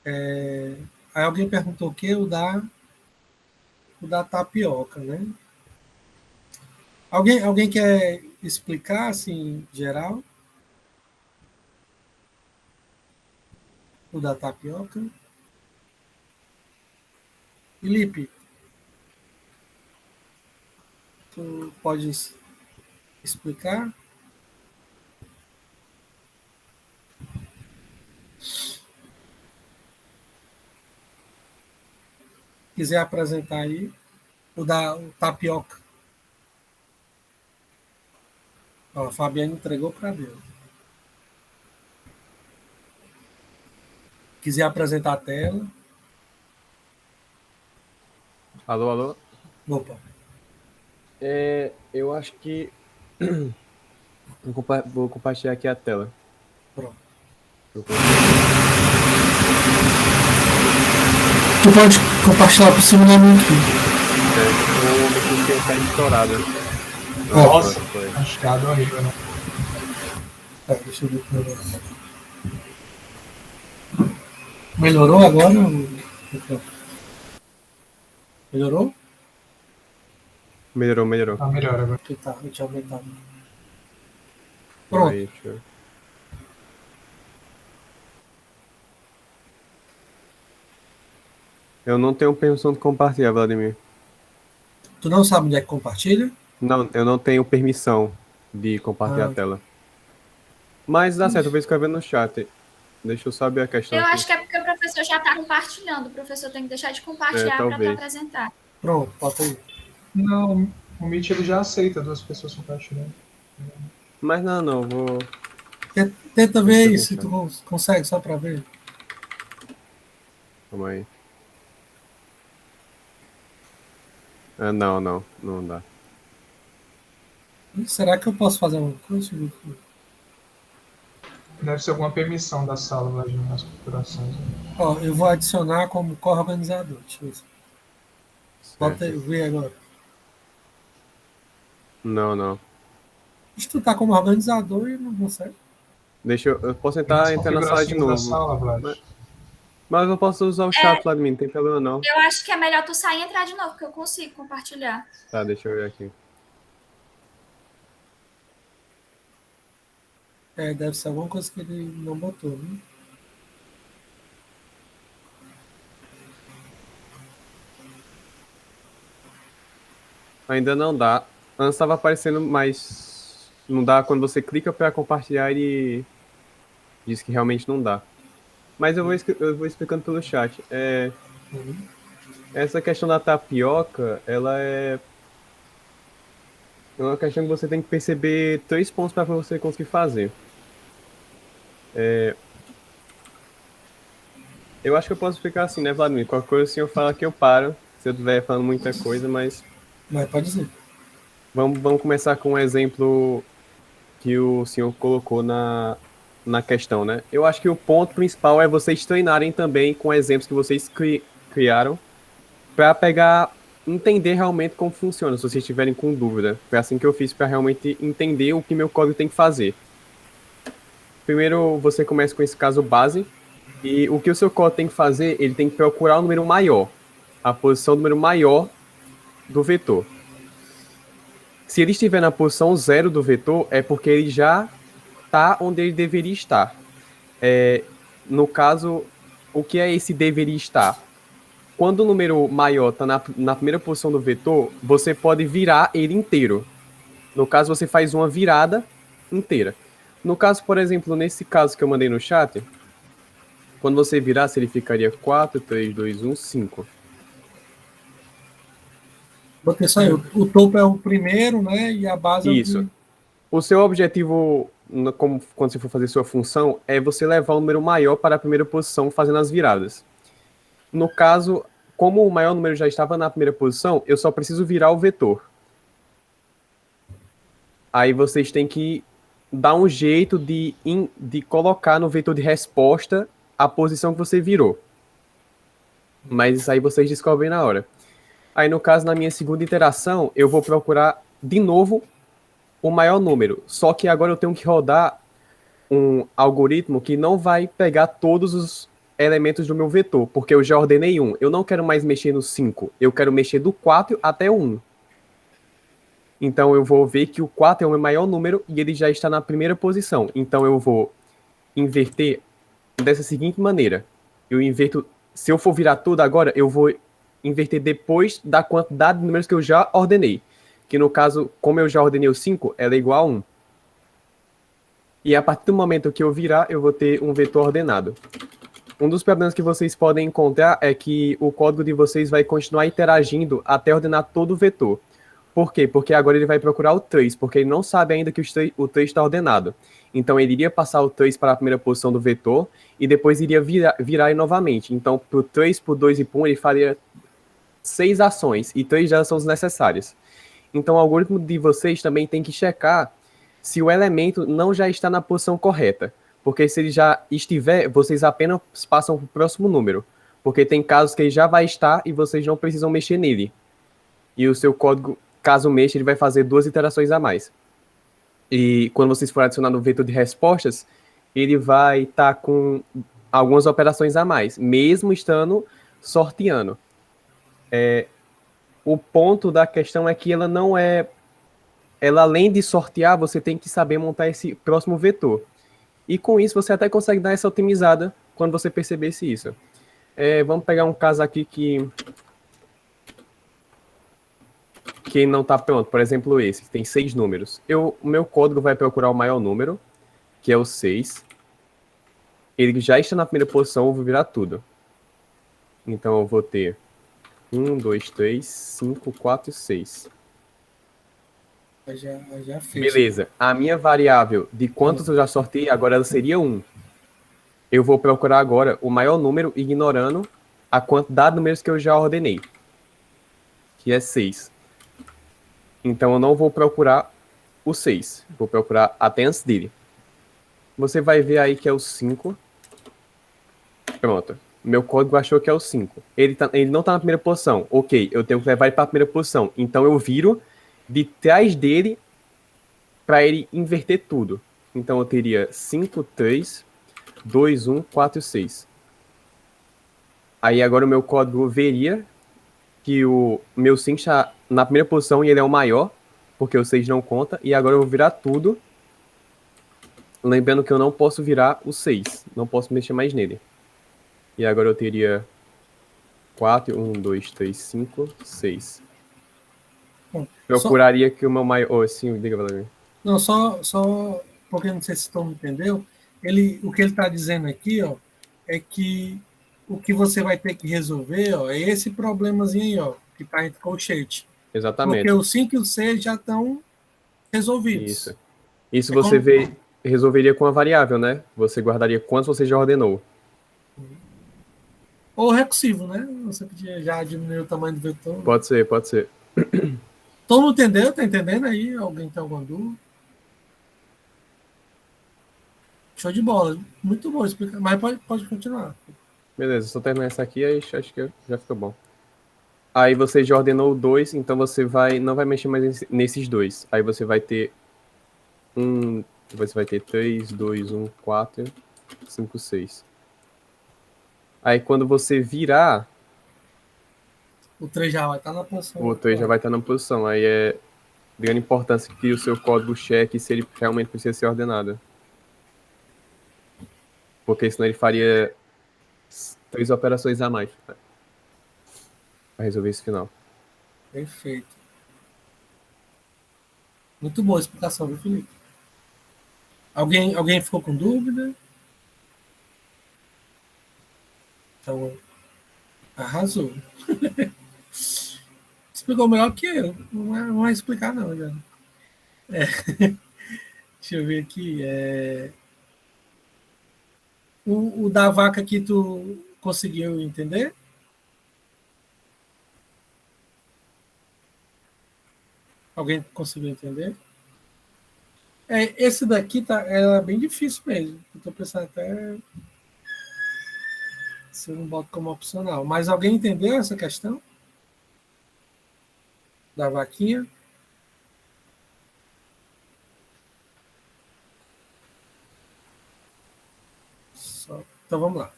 Aí alguém perguntou o que? O da tapioca, né? Alguém quer explicar, assim, geral, o da tapioca? Felipe, tu pode explicar? Quiser apresentar aí, o tapioca. Ó, a Fabiana entregou para Deus. Quiser apresentar a tela. Alô, alô? Opa. Eu acho que vou compartilhar aqui a tela. Pronto. Eu coloquei aqui. Tu pode compartilhar por cima da minha aqui. O homem que tá estourada. Nossa, foi. a escada horrível, né? Deixa eu ver o negócio. Melhorou agora? Melhorou? Melhorou. Tá melhor agora. Tá, eu tinha aumentado. Pronto. Pronto. Aí, deixa eu... Eu não tenho permissão de compartilhar, Vladimir. Tu não sabe onde é que compartilha? Não, eu não tenho permissão de compartilhar a tela. Mas dá certo, eu vou escrever no chat. Deixa eu saber a questão. Eu acho que é porque o professor já está compartilhando. O professor tem que deixar de compartilhar para tu apresentar. Pronto, bota aí. Não, o Meet ele já aceita 2 pessoas compartilhando. Mas não, vou... Tenta ver aí se tu consegue, só para ver. Calma aí. Não dá. Será que eu posso fazer uma coisa? Deve ser alguma permissão da sala lá nas configurações. Ó, eu vou adicionar como co-organizador. Deixa eu ver. Bota aí, vê agora. Não. Se tu tá como organizador e não consegue. Deixa eu posso tentar entrar na sala de novo. Mas eu posso usar o chat lá de mim, não tem problema não. Eu acho que é melhor tu sair e entrar de novo, porque eu consigo compartilhar. Tá, deixa eu ver aqui. Deve ser alguma coisa que ele não botou, né? Ainda não dá. Antes estava aparecendo, mas não dá quando você clica para compartilhar e diz que realmente não dá. Mas eu vou explicando pelo chat. Essa questão da tapioca, ela é uma questão que você tem que perceber 3 pontos para você conseguir fazer. Eu acho que eu posso explicar assim, né, Vladimir? Qualquer coisa assim eu falo que eu paro, se eu estiver falando muita coisa, mas... Mas pode dizer. Vamos começar com um exemplo que o senhor colocou na questão, né? Eu acho que o ponto principal é vocês treinarem também com exemplos que vocês criaram para entender realmente como funciona, se vocês estiverem com dúvida. Foi assim que eu fiz para realmente entender o que meu código tem que fazer. Primeiro, você começa com esse caso base, e o que o seu código tem que fazer, ele tem que procurar o número maior, a posição do número maior do vetor. Se ele estiver na posição 0 do vetor, é porque ele já está onde ele deveria estar. No caso, o que é esse deveria estar? Quando o número maior está na primeira posição do vetor, você pode virar ele inteiro. No caso, você faz uma virada inteira. No caso, por exemplo, nesse caso que eu mandei no chat, quando você virasse, ele ficaria 4, 3, 2, 1, 5. Porque só o topo é o primeiro, né? E a base Isso. é o... O seu objetivo, quando você for fazer sua função, é você levar o número maior para a primeira posição fazendo as viradas. No caso, como o maior número já estava na primeira posição, eu só preciso virar o vetor. Aí vocês têm que dar um jeito de colocar no vetor de resposta a posição que você virou. Mas isso aí vocês descobrem na hora. Aí, no caso, na minha segunda iteração, eu vou procurar de novo o maior número. Só que agora eu tenho que rodar um algoritmo que não vai pegar todos os elementos do meu vetor, porque eu já ordenei 1. Eu não quero mais mexer no 5, eu quero mexer do 4 até o 1. Então eu vou ver que o 4 é o meu maior número e ele já está na primeira posição. Então eu vou inverter dessa seguinte maneira. Eu inverto, se eu for virar tudo agora, eu vou inverter depois da quantidade de números que eu já ordenei. Que no caso, como eu já ordenei o 5, ela é igual a 1. E a partir do momento que eu virar, eu vou ter um vetor ordenado. Um dos problemas que vocês podem encontrar é que o código de vocês vai continuar interagindo até ordenar todo o vetor. Por quê? Porque agora ele vai procurar o 3, porque ele não sabe ainda que o 3 está ordenado. Então ele iria passar o 3 para a primeira posição do vetor e depois iria virar ele novamente. Então, para o 3, para o 2 e para o 1, ele faria 6 ações, e 3 delas são necessárias. Então o algoritmo de vocês também tem que checar se o elemento não já está na posição correta. Porque se ele já estiver, vocês apenas passam para o próximo número. Porque tem casos que ele já vai estar e vocês não precisam mexer nele. E o seu código, caso mexa, ele vai fazer 2 iterações a mais. E quando vocês forem adicionar no vetor de respostas, ele vai estar com algumas operações a mais, mesmo estando sorteando. O ponto da questão é que ela não é... Ela, além de sortear, você tem que saber montar esse próximo vetor. E com isso, você até consegue dar essa otimizada quando você percebesse isso. Vamos pegar um caso aqui que não está pronto. Por exemplo, esse, que tem 6 números. O meu código vai procurar o maior número, que é o 6. Ele já está na primeira posição, eu vou virar tudo. Então, eu vou ter 1, 2, 3, 5, 4 e 6. Já fez. Beleza. A minha variável de quantos eu já sorteei, agora ela seria 1. Eu vou procurar agora o maior número, ignorando a quantidade de números que eu já ordenei, que é 6. Então, eu não vou procurar o 6. Vou procurar até antes dele. Você vai ver aí que é o 5. Pronto. Meu código achou que é o 5. Ele não está na primeira posição. Ok, eu tenho que levar ele para a primeira posição. Então, eu viro de trás dele para ele inverter tudo. Então, eu teria 5, 3, 2, 1, 4 e 6. Aí, agora o meu código veria que o meu 5 está na primeira posição e ele é o maior, porque o 6 não conta. E agora eu vou virar tudo. Lembrando que eu não posso virar o 6. Não posso mexer mais nele. E agora eu teria 4, 1, 2, 3, 5, 6. Procuraria que o meu maior... sim, diga, Vladimir. Não, só porque não sei se tu entendeu. O que ele está dizendo aqui, ó, é que o que você vai ter que resolver, ó, é esse problemazinho aí, ó, que está entre colchete. Exatamente. Porque o 5 e o 6 já estão resolvidos. Isso você resolveria com a variável, né? Você guardaria quantos você já ordenou. Ou recursivo, né? Você podia já diminuir o tamanho do vetor. Pode ser. Todo mundo entendeu? Tá entendendo aí? Alguém tem alguma dúvida? Show de bola. Muito bom explicar. Mas pode continuar. Beleza, só terminar essa aqui, aí acho que já ficou bom. Aí você já ordenou 2, então você não vai mexer mais nesses 2. Aí você vai ter 3, 2, 1, 4, 5, 6. Aí quando você virar, O 3 já vai estar na posição. o 3 já vai estar na posição. Aí é de grande importância que o seu código cheque se ele realmente precisa ser ordenado. Porque senão ele faria 3 operações a mais para resolver esse final. Perfeito. Muito boa a explicação, viu, Felipe? Alguém ficou com dúvida? Então, arrasou. Explicou melhor que eu. Não vai explicar, não, já. Deixa eu ver aqui. O da vaca que tu conseguiu entender? Alguém conseguiu entender? Esse daqui é bem difícil mesmo. Eu tô pensando até se eu não boto como opcional. Mas alguém entendeu essa questão? Da vaquinha? Então vamos lá.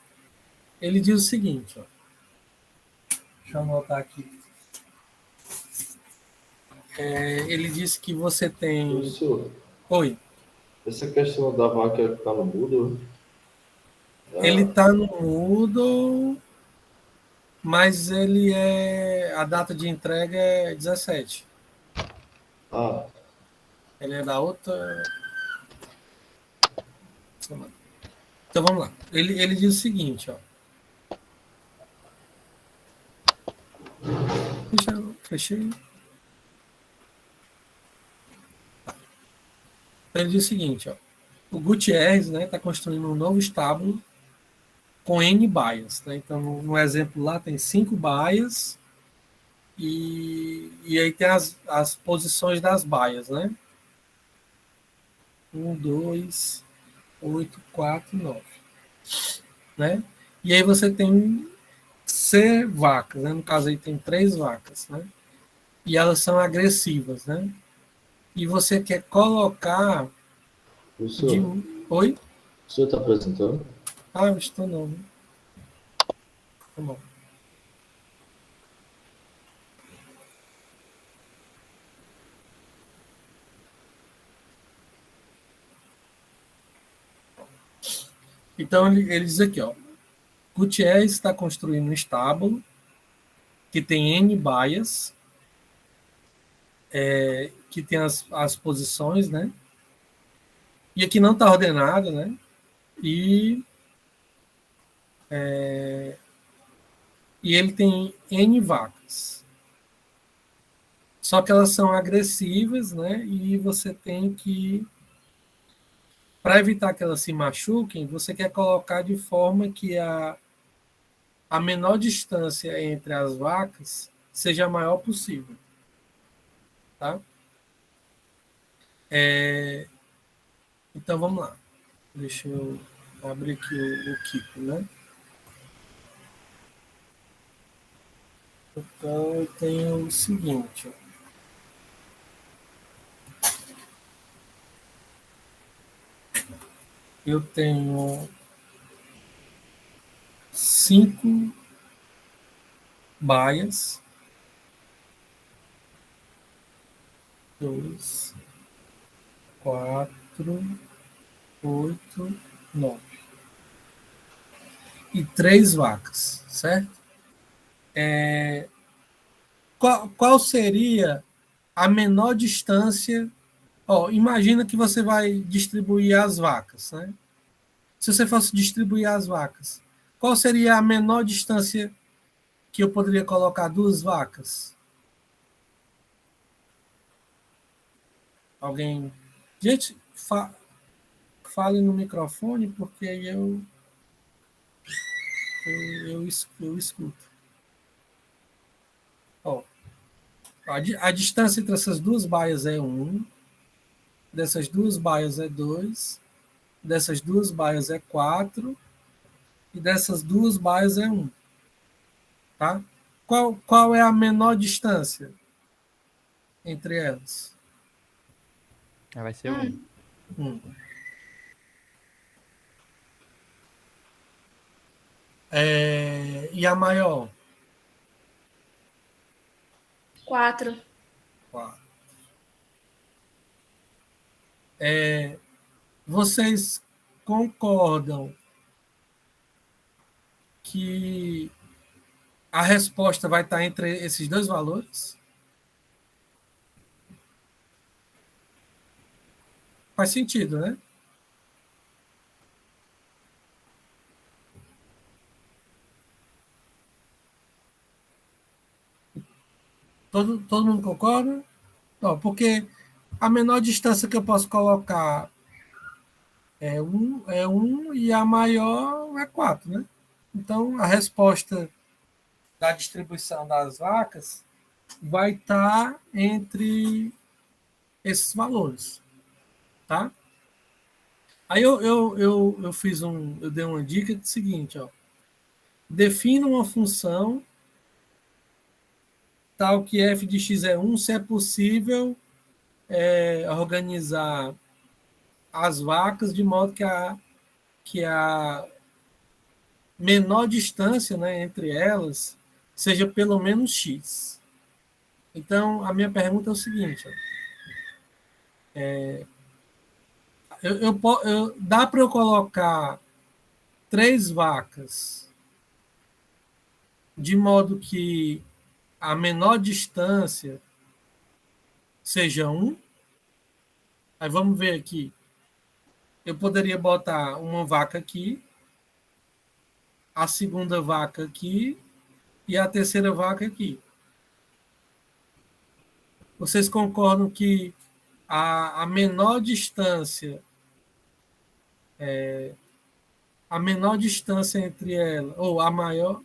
ele diz o seguinte, ó. Deixa eu anotar aqui. Ele disse que você tem... Professor, Oi. essa questão da vaca ficar no mudo. Ele está no Moodle, mas a data de entrega é 17. Ah, Ele é da outra. Então vamos lá. Ele diz o seguinte, ó. Fechei. Ele diz o seguinte, ó. O Gutierrez, né, está construindo um novo estábulo com N baias. Né? Então, no exemplo lá, tem 5 baias e aí tem as posições das baias, né? 1, 2, 8, 4, 9. Né? E aí você tem C vacas, né? No caso aí tem 3 vacas, né? E elas são agressivas, né? E você quer colocar professor, Oi? o senhor está apresentando? Ah, eu estou não. Tá bom. Então ele diz aqui, ó. Gutierrez está construindo um estábulo que tem N baias, que tem as posições, né? E aqui não está ordenado, né? E ele tem N vacas. Só que elas são agressivas, né? E você tem que, para evitar que elas se machuquem, você quer colocar de forma que a menor distância entre as vacas seja a maior possível. Tá? Então vamos lá. Deixa eu abrir aqui o Keep, né? Então eu tenho o seguinte. Ó. Eu tenho 5 baias. 2, 4, 8, 9. E 3 vacas, certo? Qual seria a menor distância? Ó, imagina que você vai distribuir as vacas, né? Se você fosse distribuir as vacas, qual seria a menor distância que eu poderia colocar 2 vacas? Alguém? Gente, fale no microfone, porque aí eu escuto. Ó, a distância entre essas 2 baias é 1, dessas 2 baias é 2, dessas 2 baias é 4 e dessas 2 baias é 1. Tá? Qual é a menor distância entre elas? Vai ser 1. 1. E a maior? 4. 4. Vocês concordam que a resposta vai estar entre esses 2 valores? Faz sentido, né? Todo mundo concorda? Não, porque a menor distância que eu posso colocar é 1 e a maior é 4, né? Então, a resposta da distribuição das vacas vai estar entre esses valores, tá? Aí eu fiz eu dei uma dica do seguinte, ó. Defina uma função tal que f de x é 1, se é possível organizar as vacas de modo que a menor distância, né, entre elas seja pelo menos x. Então, a minha pergunta é o seguinte: dá para eu colocar 3 vacas de modo que a menor distância seja 1? Aí vamos ver aqui. Eu poderia botar uma vaca aqui, a segunda vaca aqui e a terceira vaca aqui. Vocês concordam que a menor distância entre elas, ou a maior,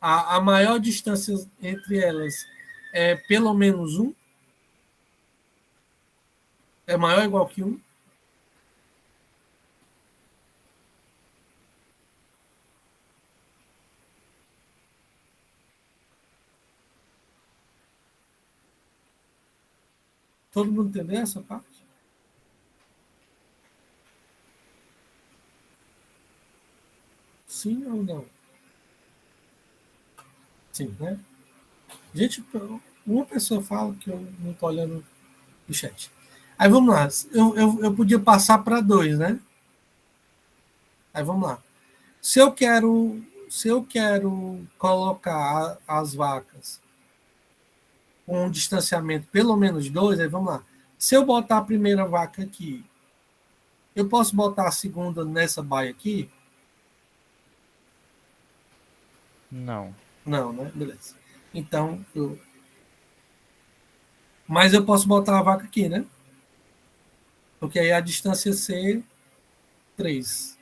a maior distância entre elas é pelo menos 1? É maior ou igual que 1? Todo mundo entendeu essa parte? Sim ou não? Sim, né? Gente, uma pessoa fala que eu não estou olhando o chat. Aí vamos lá. Eu podia passar para 2, né? Aí vamos lá. Se eu quero colocar as vacas com um distanciamento pelo menos 2, aí vamos lá. Se eu botar a primeira vaca aqui, eu posso botar a segunda nessa baia aqui? Não. Não, né? Beleza. Então, mas eu posso botar a vaca aqui, né? Porque aí a distância C 3,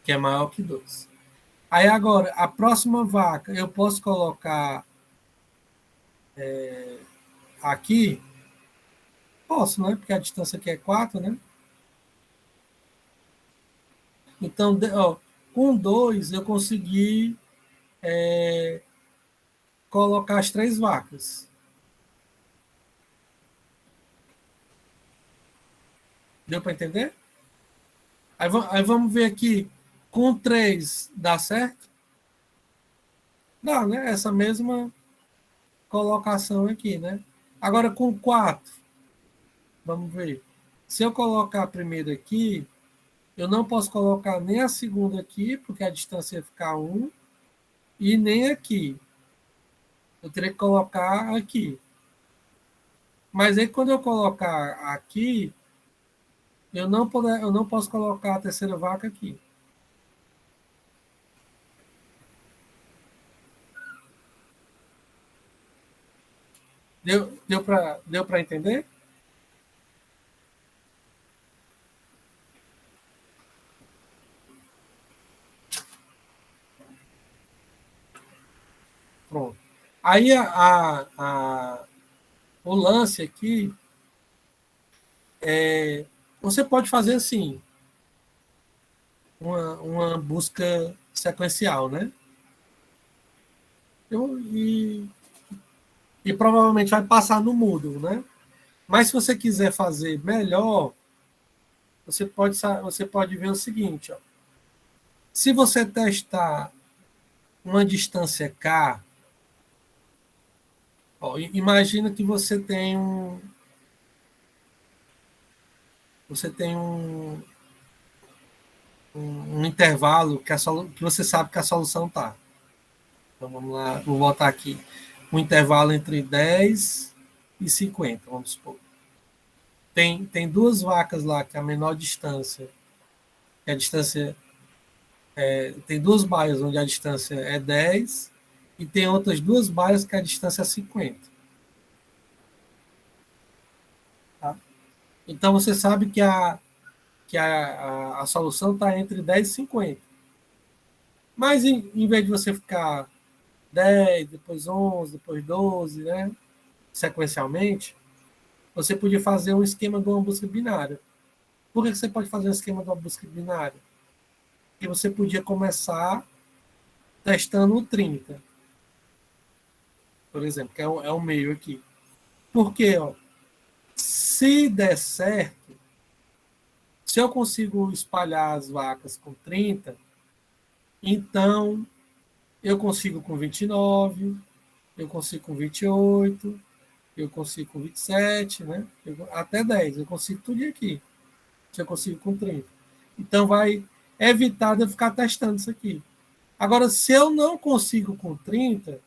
que é maior que 2. Aí agora, a próxima vaca, eu posso colocar aqui? Posso, né? Porque a distância aqui é 4, né? Então, ó, com 2 eu consegui colocar as 3 vacas. Deu para entender? Aí vamos ver aqui. Com 3 dá certo? Dá, né? Essa mesma colocação aqui, né? Agora com 4, vamos ver. Se eu colocar a primeira aqui, eu não posso colocar nem a segunda aqui, porque a distância ia ficar 1, e nem aqui. Eu teria que colocar aqui. Mas aí quando eu colocar aqui, eu não posso colocar a terceira vaca aqui. Deu para entender? Pronto. Aí o lance aqui é você pode fazer assim, uma busca sequencial, né? E provavelmente vai passar no Moodle, né? Mas se você quiser fazer melhor, você pode ver o seguinte, ó. Se você testar uma distância K, ó, imagina que você tem um intervalo que você sabe que a solução está. Então vamos lá, vou botar aqui um intervalo entre 10 e 50, vamos supor. Tem 2 vacas lá, que é a menor distância, que a distância tem 2 baias onde a distância é 10 e tem outras 2 baias que a distância é 50. Tá? Então você sabe que a solução está entre 10 e 50. Mas em vez de você ficar 10, depois 11, depois 12, né, sequencialmente, você podia fazer um esquema de uma busca binária. Por que você pode fazer um esquema de uma busca binária? Porque você podia começar testando o 30, por exemplo, que é o meio aqui. Por quê? Ó, se der certo, Se eu consigo espalhar as vacas com 30, então eu consigo com 29, eu consigo com 28, eu consigo com 27, né? Até 10, eu consigo tudo aqui. Se eu consigo com 30. Então vai evitar de eu ficar testando isso aqui. Agora, se eu não consigo com 30,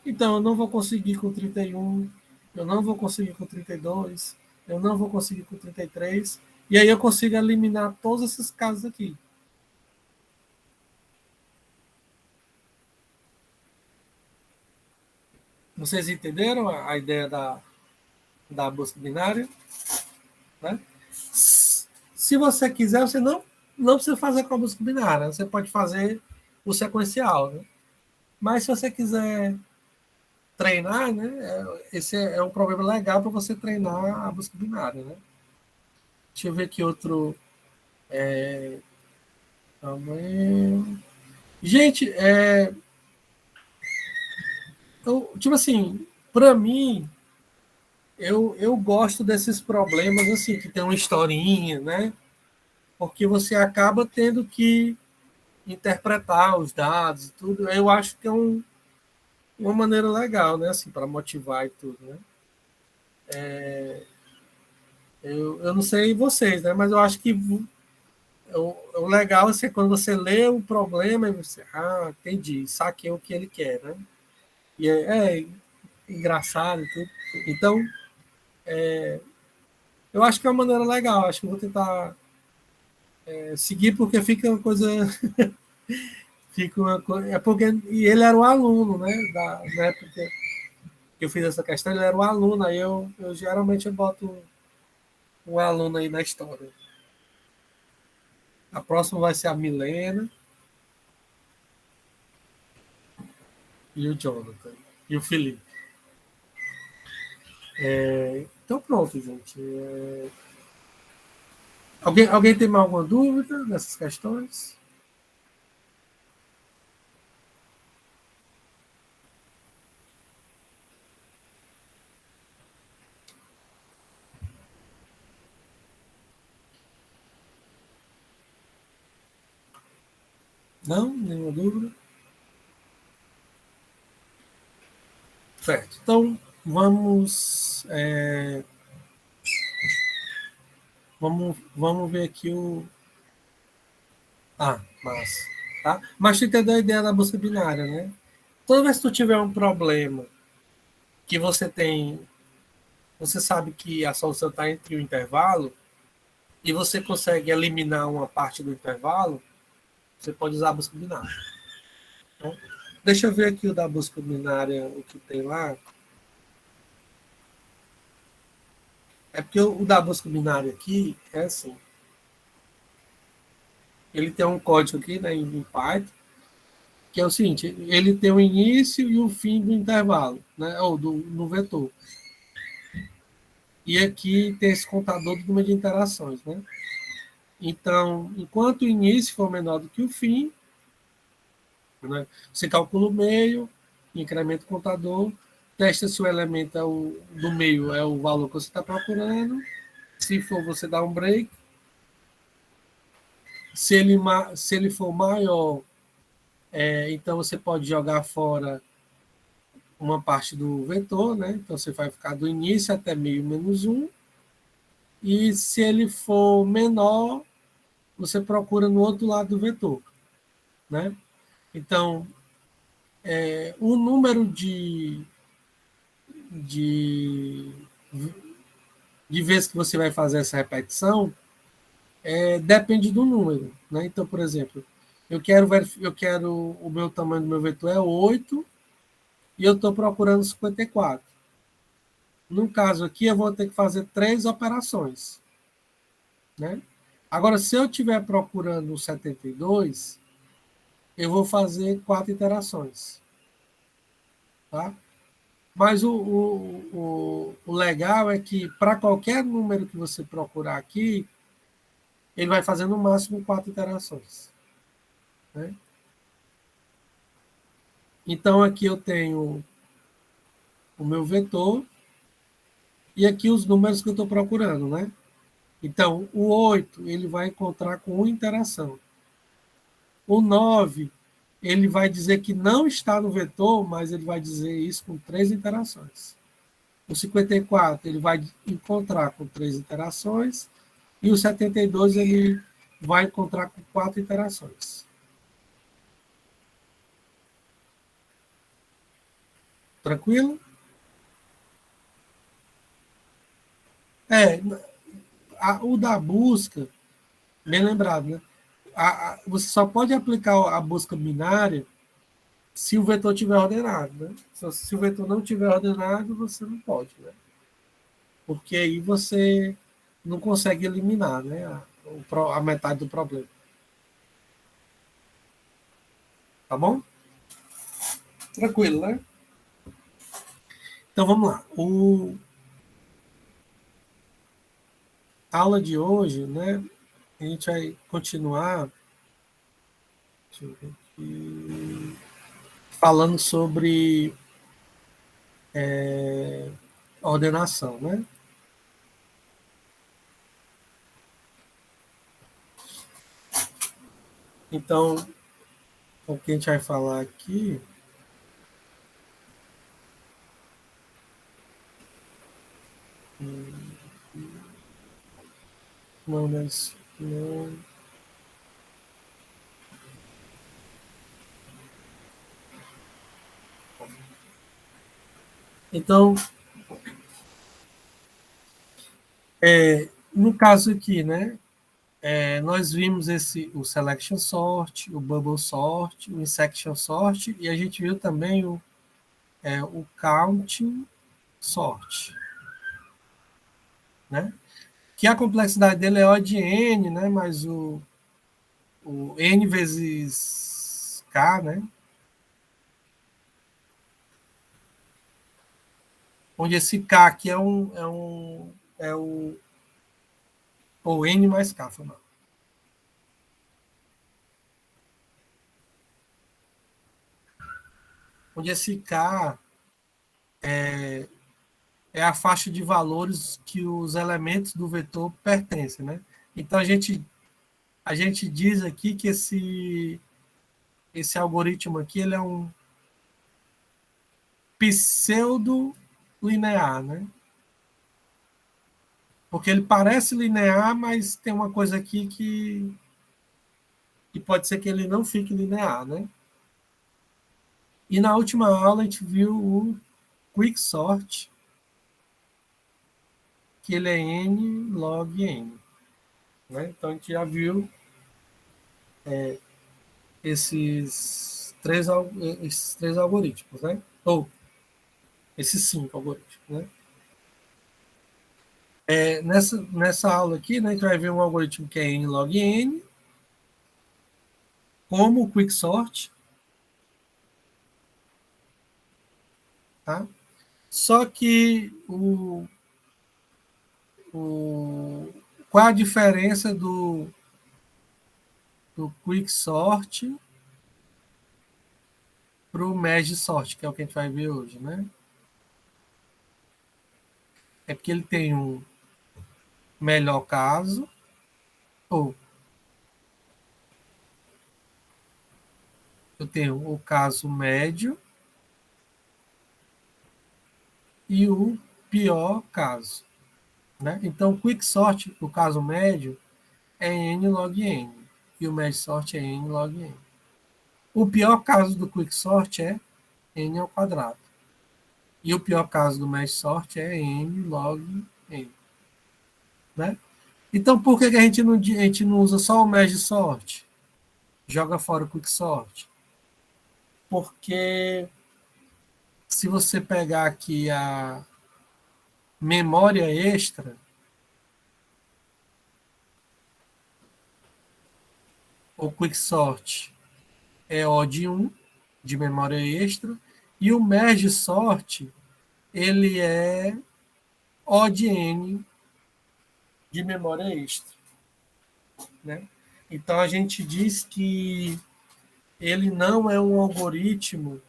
então eu não vou conseguir com 31, eu não vou conseguir com 32, eu não vou conseguir com 33, e aí eu consigo eliminar todos esses casos aqui. Vocês entenderam a ideia da busca binária? Né? Se você quiser, você não precisa fazer com a busca binária, você pode fazer o sequencial. Né? Mas se você quiser treinar, né, esse é um problema legal para você treinar a busca binária. Né? Deixa eu ver aqui outro. Gente, tipo assim, para mim, eu gosto desses problemas assim, que tem uma historinha, né? Porque você acaba tendo que interpretar os dados e tudo. Eu acho que é uma maneira legal, né? Assim, para motivar e tudo, né? Eu não sei vocês, né? Mas eu acho que o legal é quando você lê o problema e você, entendi, saquei o que ele quer, né? E é engraçado e tudo. Então, eu acho que é uma maneira legal. Acho que eu vou tentar seguir porque fica uma coisa. É porque e ele era um aluno, né? Na época que eu fiz essa questão, ele era um aluno, aí eu geralmente eu boto um aluno aí na história. A próxima vai ser a Milena e o Jonathan e o Felipe. Então pronto, gente. Alguém tem mais alguma dúvida nessas questões? Não? Nenhuma dúvida? Certo. Então, vamos ver aqui o... massa. Tá? Mas tu entendeu a ideia da busca binária, né? Toda vez que tu tiver um problema que você sabe que a solução está entre o intervalo e você consegue eliminar uma parte do intervalo, você pode usar a busca binária. Então, deixa eu ver aqui o da busca binária, o que tem lá. É porque o da busca binária aqui é assim. Ele tem um código aqui, né, em Python, que é o seguinte, ele tem o início e o fim do intervalo, né, ou no vetor. E aqui tem esse contador do número de interações, né? Então, enquanto o início for menor do que o fim, né, você calcula o meio, incrementa o contador, testa se o elemento do meio é o valor que você está procurando. Se for, você dá um break. Se ele for maior, então você pode jogar fora uma parte do vetor, né? Então você vai ficar do início até meio menos 1. E se ele for menor, você procura no outro lado do vetor, né? Então, o número de vezes que você vai fazer essa repetição depende do número, né? Então, por exemplo, eu quero o meu tamanho do meu vetor é 8 e eu estou procurando 54. No caso aqui, eu vou ter que fazer 3 operações, né? Agora, se eu estiver procurando 72, eu vou fazer 4 iterações, tá? Mas o legal é que, para qualquer número que você procurar aqui, ele vai fazer no máximo 4 iterações. Né? Então, aqui eu tenho o meu vetor e aqui os números que eu estou procurando. Né? Então, o 8 ele vai encontrar com uma interação. O 9 ele vai dizer que não está no vetor, mas ele vai dizer isso com 3 interações. O 54 ele vai encontrar com 3 interações. E o 72 ele vai encontrar com 4 interações. Tranquilo? O da busca, bem lembrado, né? Você só pode aplicar a busca binária se o vetor estiver ordenado, né? Se o vetor não estiver ordenado, você não pode, né? Porque aí você não consegue eliminar, né, a metade do problema. Tá bom? Tranquilo, né? Então vamos lá. A aula de hoje, né? A gente vai continuar. Deixa eu ver aqui, falando sobre ordenação, né? Então, o que a gente vai falar aqui não, mas não. Então, no caso aqui, né? Nós vimos o selection sort, o bubble sort, o insection sort, e a gente viu também o counting sort, né? Que a complexidade dele é O de N, né? Mas o N vezes K, né? Onde esse K aqui é o N mais K, foi mal. Onde esse K é a faixa de valores que os elementos do vetor pertencem, né? Então a gente diz aqui que esse algoritmo aqui ele é um pseudo linear, né? Porque ele parece linear, mas tem uma coisa aqui que pode ser que ele não fique linear, né? E na última aula a gente viu o quicksort, que ele é n log n, né? Então a gente já viu esses três algoritmos, né? Ou esses 5 algoritmos, né? Nessa aula aqui, né, a gente vai ver um algoritmo que é n log n, como o quicksort, tá? Só que qual é a diferença do quicksort para o merge sort, que é o que a gente vai ver hoje, né? É porque ele tem um melhor caso, ou eu tenho o caso médio e o pior caso, né? Então, o quicksort, o caso médio, é n log n, e o merge sort é n log n. O pior caso do quicksort é n ao quadrado. E o pior caso do merge sort é n log n, né? Então, por que a gente não usa só o merge sort? Joga fora o quicksort? Porque se você pegar aqui a memória extra, o quicksort é O de 1, de memória extra, e o merge sort, ele é O de N, de memória extra, né? Então, a gente diz que ele não é um algoritmo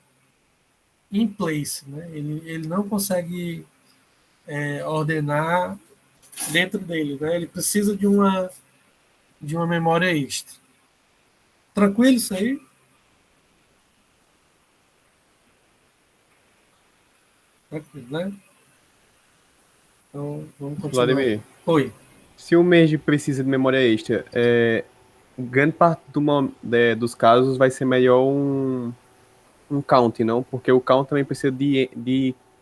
in place, né? Ele não consegue ordenar dentro dele, né? Ele precisa de uma memória extra. Tranquilo isso aí? Tranquilo, né? Então, vamos continuar aí. Vladimir, Oi. se o Merge precisa de memória extra, grande parte dos casos vai ser melhor um count, não? Porque o count também precisa de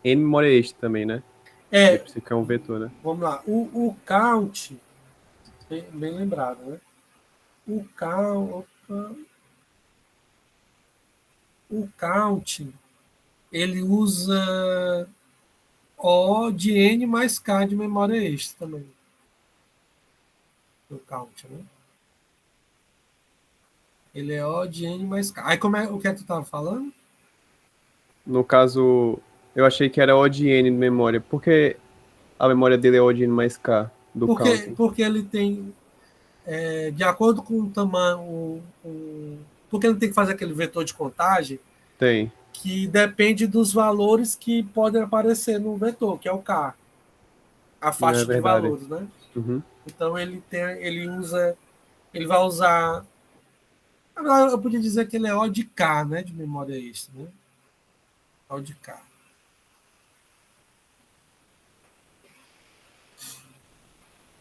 N memória extra também, né? Ele É, precisa criar um vetor, né? vamos lá. O count, bem lembrado, né? O count, o count, ele usa O de N mais K de memória extra também. O count, né? Ele é O de N mais K. Aí o que é que tu estava falando? No caso, eu achei que era O de N de memória. Por que a memória dele é O de N mais K do counting? Porque ele tem, de acordo com o tamanho, porque ele tem que fazer aquele vetor de contagem Tem. que depende dos valores que podem aparecer no vetor, que é o K, a Não é faixa de verdade. valores, né? Uhum. Então ele vai usar, na verdade, eu podia dizer que ele é O de K, né, de memória extra, né? O de K.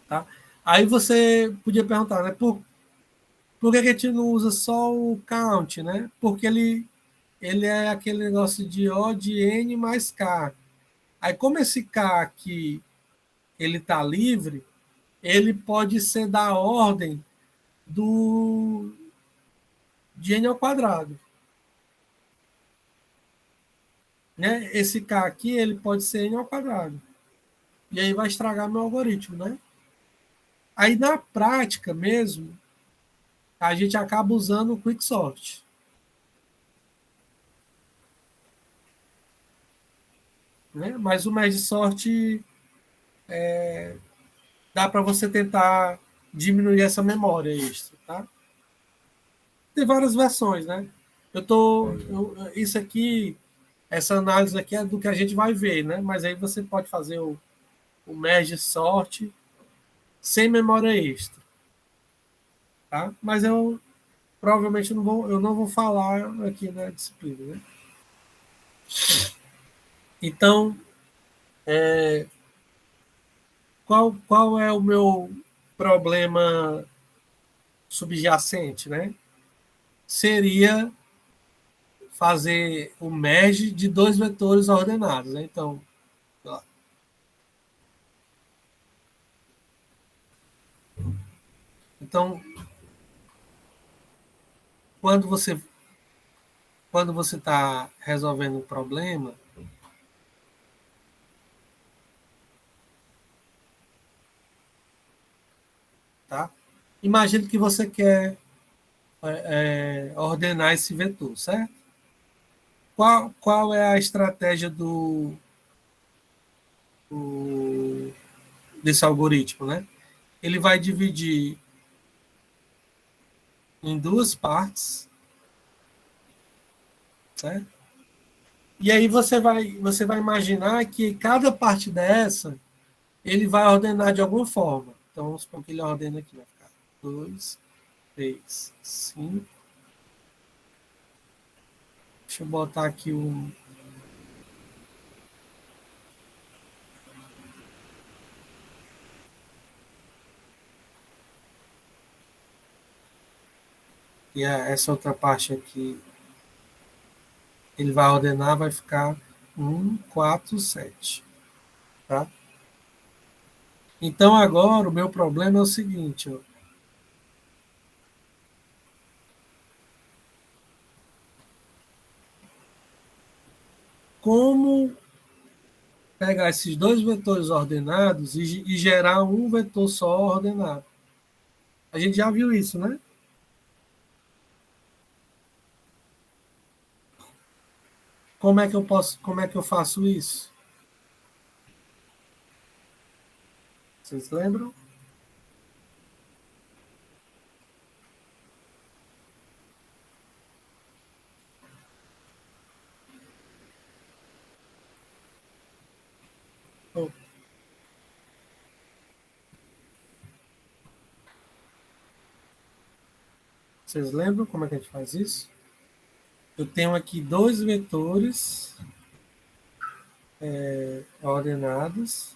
Tá? Aí você podia perguntar, né, por que a gente não usa só o count, né? Porque ele é aquele negócio de O de N mais K. Aí, como esse K aqui ele está livre, ele pode ser da ordem de N ao quadrado. Né? Esse K aqui ele pode ser N ao quadrado. E aí vai estragar meu algoritmo, né? Aí, na prática mesmo, a gente acaba usando o quicksort. Né? Mas o merge sort dá para você tentar diminuir essa memória extra, tá? Tem várias versões, né? Isso aqui, essa análise aqui é do que a gente vai ver, né? Mas aí você pode fazer o merge sort sem memória extra, tá? Mas eu provavelmente eu não vou falar aqui na disciplina, né? Então, qual é o meu problema subjacente, né? Seria fazer o merge de dois vetores ordenados. Né? Então, então quando você está resolvendo um problema, tá? Imagine que você quer ordenar esse vetor, certo? Qual é a estratégia desse algoritmo, né? Ele vai dividir em duas partes, certo? E aí você vai imaginar que cada parte dessa ele vai ordenar de alguma forma. Então, vamos supor que ele ordena aqui, vai ficar 2, 3, 5. Deixa eu botar aqui um. E essa outra parte aqui, ele vai ordenar, vai ficar 1, 4, 7. Tá? Então, agora, o meu problema é o seguinte, ó. Como pegar esses dois vetores ordenados e gerar um vetor só ordenado? A gente já viu isso, né? Como é que eu faço isso? Vocês lembram? Vocês lembram como é que a gente faz isso? Eu tenho aqui dois vetores ordenados.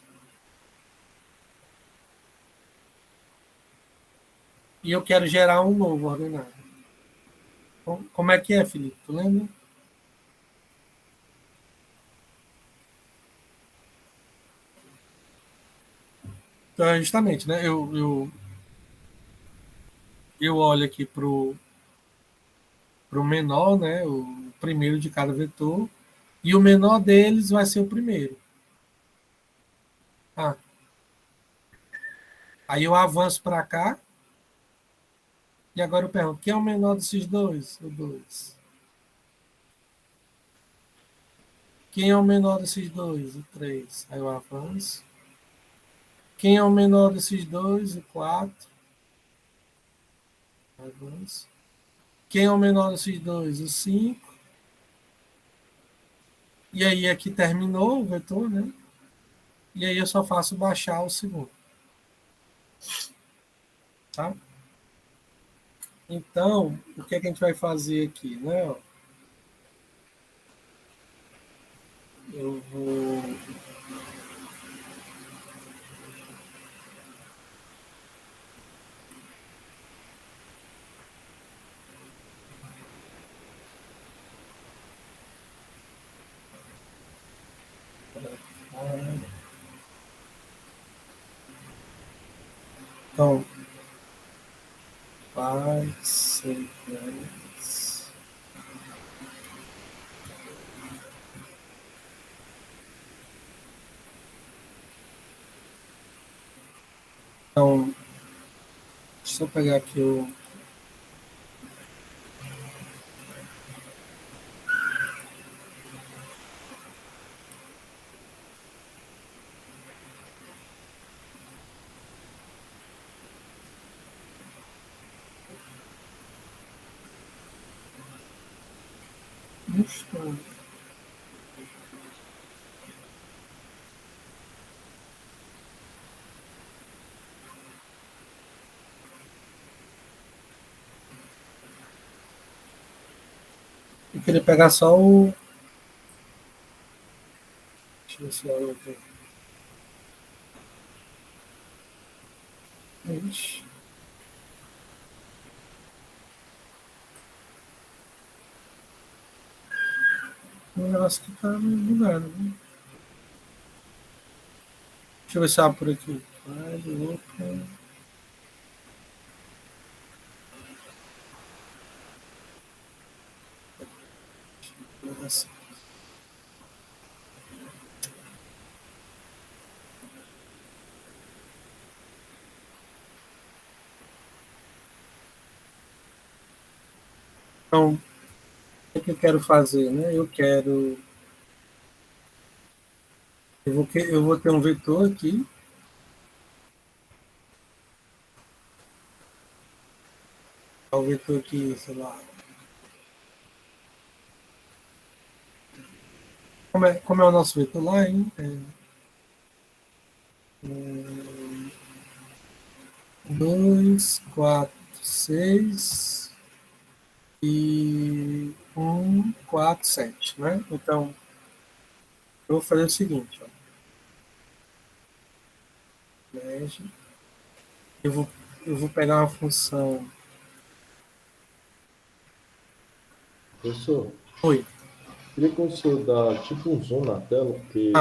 E eu quero gerar um novo ordenado. Como é que é, Felipe? Tu lembra? Então, justamente, né? Eu olho aqui para o menor, né? O primeiro de cada vetor. E o menor deles vai ser o primeiro. Ah. Aí eu avanço para cá. E agora eu pergunto, quem é o menor desses dois? O 2. Quem é o menor desses dois? O 3. Aí eu avanço. Quem é o menor desses dois? O 4. Avanço. Quem é o menor desses dois? O 5. E aí aqui terminou o vetor, né? E aí eu só faço baixar o segundo. Tá? Então, o que é que a gente vai fazer aqui, né? Eu vou... Então, vai ser... Então, deixa eu pegar aqui o... Eu queria pegar só o... Deixa eu ver se eu... Ixi. O negócio que tá bugado, né? Deixa eu ver se abre por aqui. Opa. Então, o que eu quero fazer, né? Eu vou ter um vetor aqui. O vetor aqui, sei lá. Como é o nosso vetor lá, hein? 2, 4, 6 e 1, 4, 7, né? Então, eu vou fazer o seguinte, ó. Eu vou, eu vou pegar uma função. Professor, Oi. queria que o senhor dá tipo um zoom na tela, porque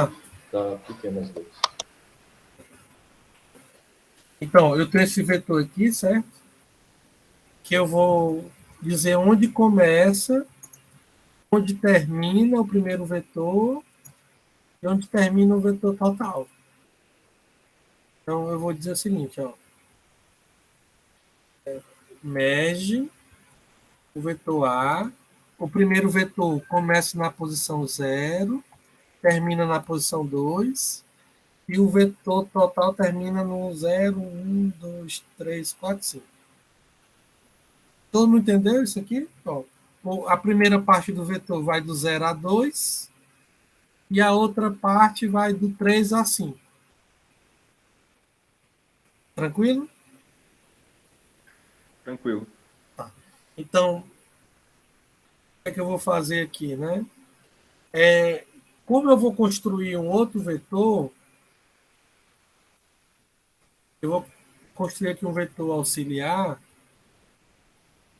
tá pequeno às vezes. Então, eu tenho esse vetor aqui, certo? Que eu vou dizer onde começa, onde termina o primeiro vetor e onde termina o vetor total. Então, eu vou dizer o seguinte, ó. Merge o vetor A. O primeiro vetor começa na posição 0, termina na posição 2, e o vetor total termina no 0, 1, 2, 3, 4, 5. Todo mundo entendeu isso aqui? Ó, a primeira parte do vetor vai do 0 a 2 e a outra parte vai do 3 a 5. Tranquilo? Tranquilo. Tá. Então, o que é que eu vou fazer aqui, né? Como eu vou construir um outro vetor, eu vou construir aqui um vetor auxiliar,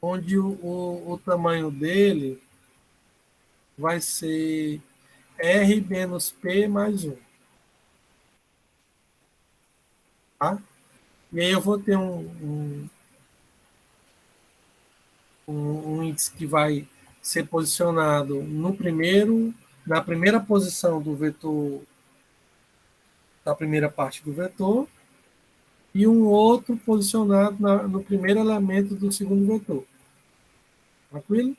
onde o tamanho dele vai ser R menos P mais 1. Tá? E aí eu vou ter um índice que vai ser posicionado na primeira posição do vetor, da primeira parte do vetor, e um outro posicionado no primeiro elemento do segundo vetor. Tranquilo?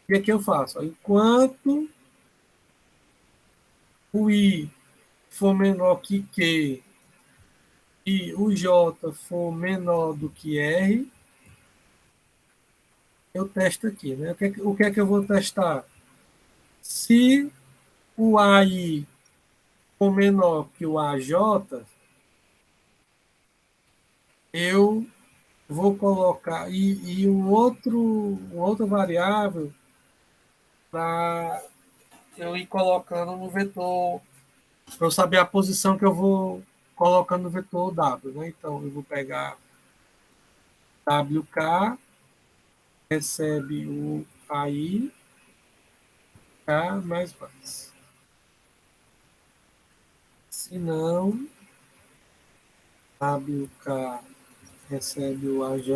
E aqui eu faço, enquanto o I for menor que Q e o J for menor do que R, eu testo aqui, né? O que é que eu vou testar? Se o AI for menor que o AJ, eu vou colocar e uma outra variável para eu ir colocando no vetor, para eu saber a posição que eu vou colocando no vetor W, né? Então, eu vou pegar WK, recebe o AI, K mais mais. Se não, WK recebe o AJ,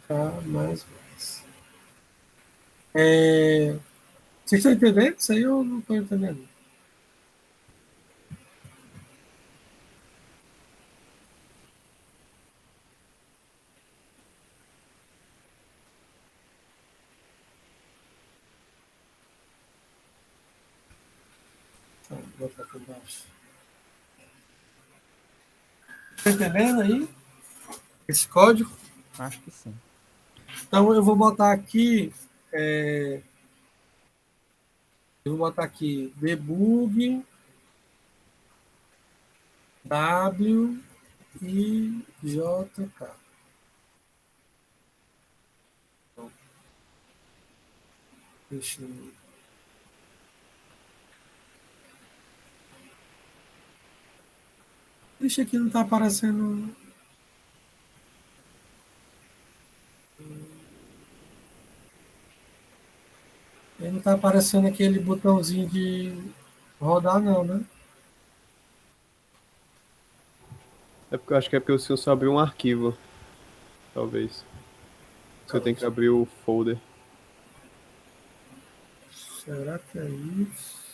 K mais mais. Vocês estão entendendo isso aí ou não estão entendendo? Vou botar aqui embaixo. Está entendendo aí esse código? Acho que sim. Então eu vou botar aqui, debug W e JK. Então, deixa eu... Deixa aqui, não está aparecendo. Ele não está aparecendo aquele botãozinho de rodar, não, né? É porque eu acho que é porque o senhor só abriu um arquivo. Talvez. Você tem que abrir o folder. Será que é isso?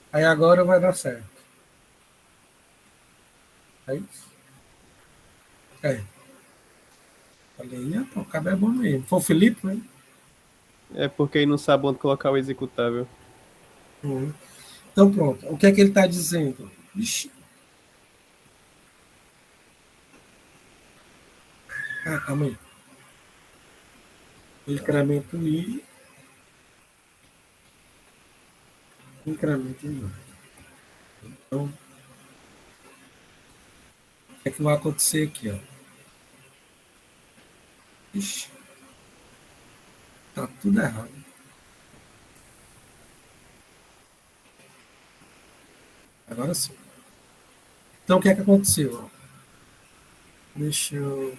Aí agora vai dar certo. É isso? É. Olha aí, o cabo é bom mesmo. Foi o Felipe, né? É porque ele não sabe onde colocar o executável. Então pronto. O que é que ele está dizendo? Ixi. Calma aí. Incremento I. Incremento I. Então, o que é que vai acontecer aqui, ó? Ixi. Tá tudo errado. Agora sim. Então, o que é que aconteceu? Deixa eu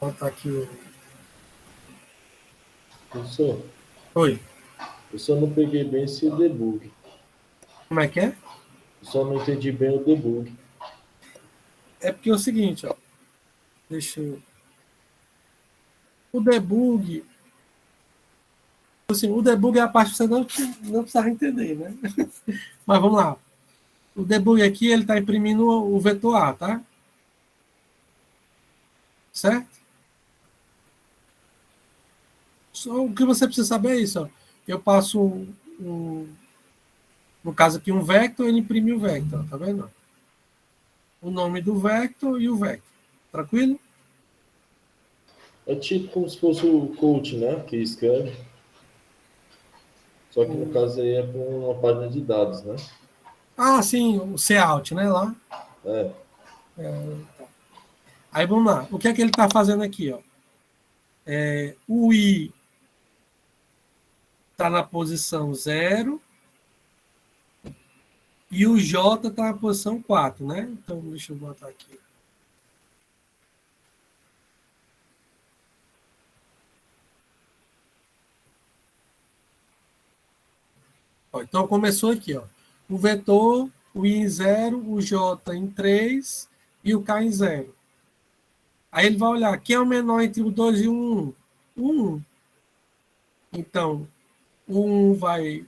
botar aqui o... Professor, Oi. eu só não peguei bem esse debug. Como é que é? Eu só não entendi bem o debug. É porque é o seguinte, ó. Deixa eu... O debug... Assim, o debug é a parte que você não precisava entender, né? Mas vamos lá. O debug aqui, ele está imprimindo o vetor A, tá? Certo? Só o que você precisa saber é isso, ó. Eu passo no caso aqui, um vector, ele imprime o vector, tá vendo? O nome do vector e o vector. Tranquilo? É tipo como se fosse o coach, né? Que escreve. Só que no caso aí é com uma página de dados, né? Ah, sim, o Cout, né? Lá. É, Aí vamos lá. O que é que ele está fazendo aqui? Ó? O I está na posição 0 e o J está na posição 4, né? Então, deixa eu botar aqui. Ó, então, começou aqui. Ó. O vetor, o I em 0, o J em 3 e o K em 0. Aí ele vai olhar, quem é o menor entre o 2 e o 1? O 1. Então, o 1 vai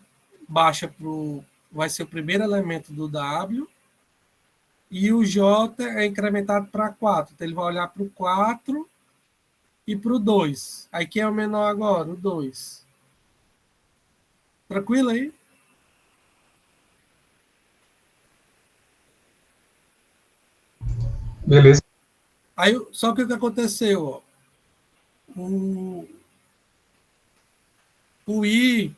ser o primeiro elemento do W, e o J é incrementado para 4. Então, ele vai olhar para o 4 e para o 2. Aí, quem é o menor agora? O 2. Tranquilo aí? Beleza. Aí, só que o que aconteceu? Ó, o I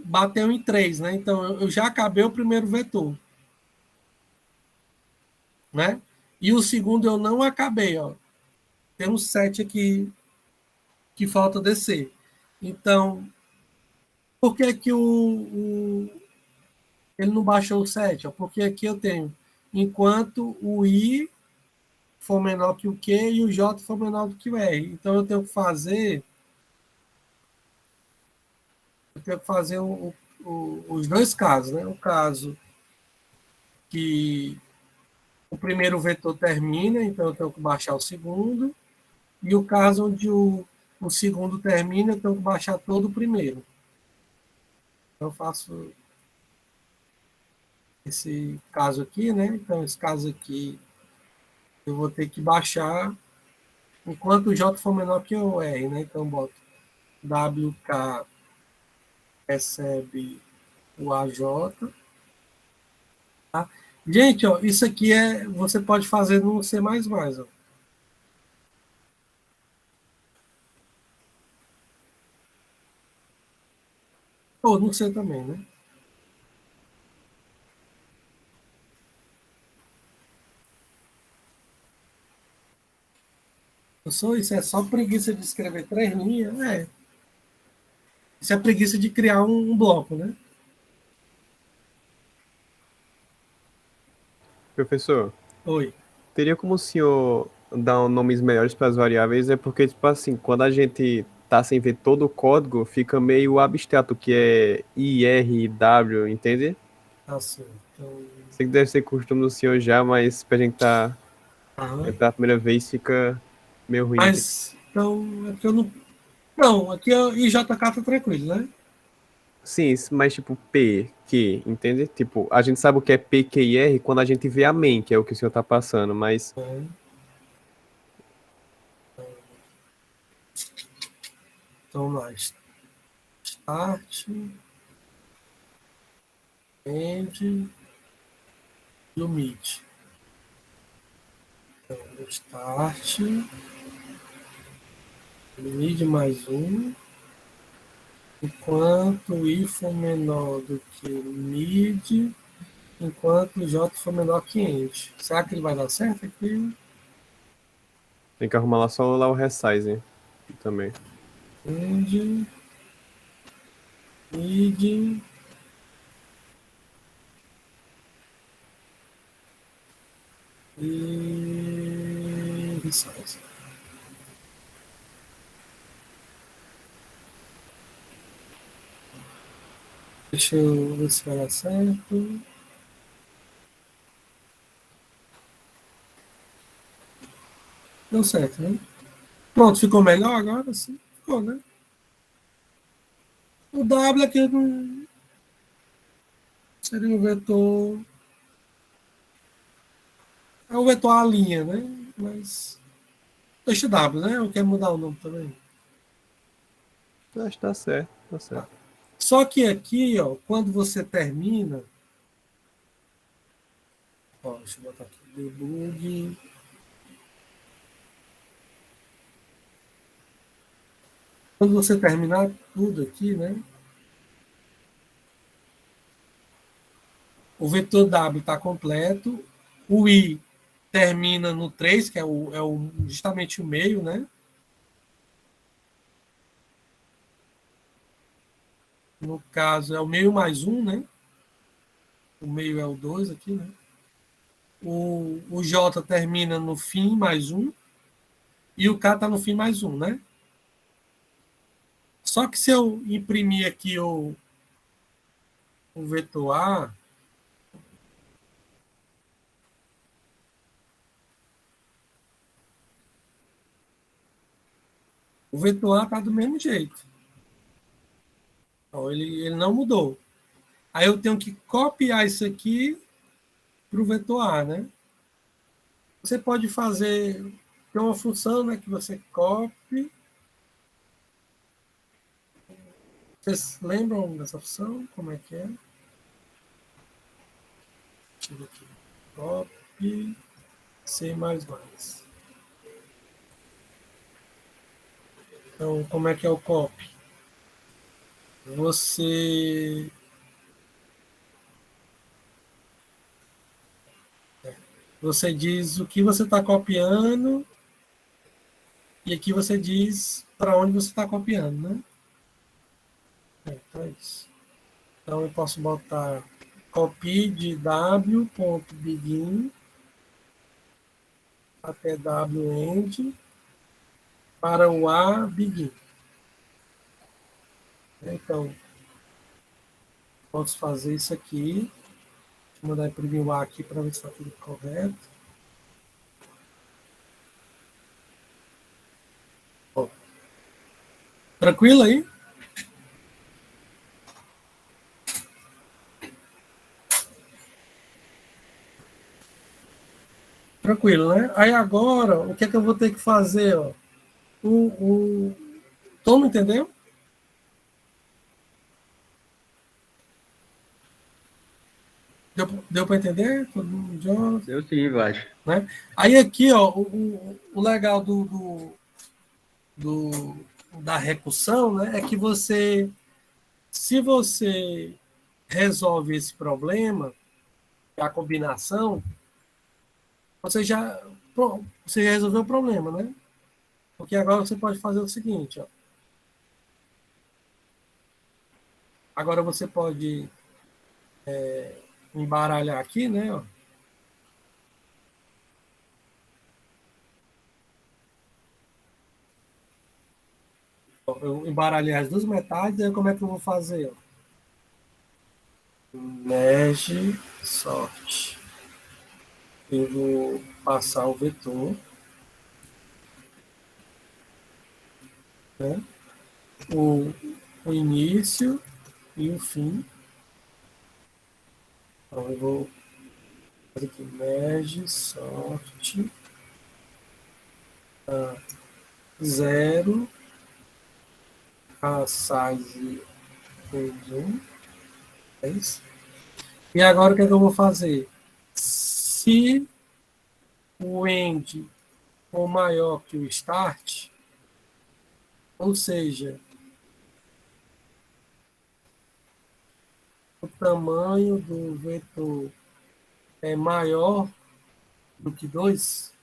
bateu em 3, né? Então, eu já acabei o primeiro vetor. Né? E o segundo eu não acabei. Ó. Tem um 7 aqui que falta descer. Então, por que, que ele não baixou o 7? Ó? Porque aqui eu tenho, enquanto o I for menor que o Q e o J for menor do que o R. Então, eu tenho que fazer os dois casos. Né? O caso que o primeiro vetor termina, então eu tenho que baixar o segundo. E o caso onde o segundo termina, eu tenho que baixar todo o primeiro. Então, eu faço esse caso aqui, né? Então, esse caso aqui, eu vou ter que baixar enquanto o J for menor que o R, né? Então, eu boto WK recebe o AJ. Tá? Gente, ó, isso aqui você pode fazer no C++. Ó. Ou no C também, né? Isso é só preguiça de escrever 3 linhas? É. Isso é preguiça de criar um bloco, né? Professor, Oi. teria como o senhor dar nomes melhores para as variáveis? É porque, tipo assim, quando a gente tá sem ver todo o código, fica meio abstrato, que é I, R, W, entende? Assim, então, Sei que deve ser costume do senhor já, mas pra gente tá pela primeira vez fica meio ruim aqui. mas, então, é porque eu não. Não, aqui é IJK tá tranquilo, né? Sim, mas tipo P, Q, entende? Tipo, a gente sabe o que é P, Q e R quando a gente vê a main, que é o que o senhor tá passando, mas Então, lá, start, end, limit. Então, start, mid mais um, enquanto i for menor do que mid, enquanto j for menor que end. Será que ele vai dar certo aqui? tem que arrumar lá só lá o resize também. End, mid, e resize. Deixa eu ver se vai dar certo. Deu certo, né? Pronto, ficou melhor agora? Sim, ficou, né? O W aqui não seria um vetor. É o vetor A linha, né? Mas. Deixa o W, né? Eu quero mudar o nome também. Acho que tá certo, tá Tá. certo. Só que aqui, ó, quando você termina. Ó, deixa eu botar aqui. Debug. Quando você terminar tudo aqui, né? O vetor W está completo. O I termina no 3, que é justamente o meio, né? No caso, é o meio mais 1, né? O meio é o 2 aqui, né? O J termina no fim mais 1. E o K está no fim mais 1, né? Só que se eu imprimir aqui o vetor A, o vetor A está do mesmo jeito. Então, ele não mudou. Aí eu tenho que copiar isso aqui para o vetor A, né? Você pode fazer, tem uma função, né, que você copie. Vocês lembram dessa função? Como é que é? Deixa eu ver aqui. Copy C++. Então, como é que é o copy? Você diz o que você está copiando e aqui você diz para onde você está copiando, né? Então é isso. Então eu posso botar copy de w.begin até wend para o a begin. Então, posso fazer isso aqui. Vou mandar imprimir o a aqui para ver se está tudo correto. Ó. Tranquilo aí? Tranquilo, né? Aí agora, o que é que eu vou ter que fazer? Ó? Todo mundo entendeu? Deu para entender? Todo mundo, Jonas? Eu sim, eu acho. Né? Aí aqui, ó, o legal da recursão, né, é que se você resolve esse problema, a combinação, você já resolveu o problema, né? Porque agora você pode fazer o seguinte, ó. Agora você pode embaralhar aqui, né? Ó. Eu embaralhei as duas metades, aí como é que eu vou fazer? Ó? Merge sort. Eu vou passar o vetor, né? o início e o fim. Então eu vou fazer aqui merge sort 0 a size 1. É isso. E agora o que é que eu vou fazer? Se o end for maior que o start, ou seja, o tamanho do vetor é maior do que 2,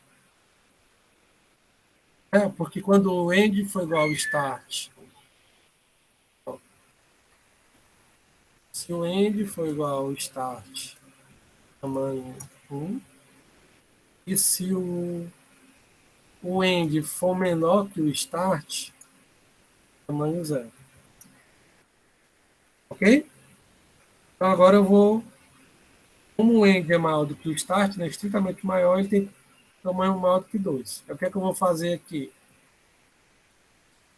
porque quando o end for igual ao start, se o end for igual ao start, tamanho 1, e se o end for menor que o start, tamanho 0. Ok? Então agora eu vou, como o end é maior do que o start, né, estritamente maior, ele tem tamanho maior do que 2. O que é que eu vou fazer aqui?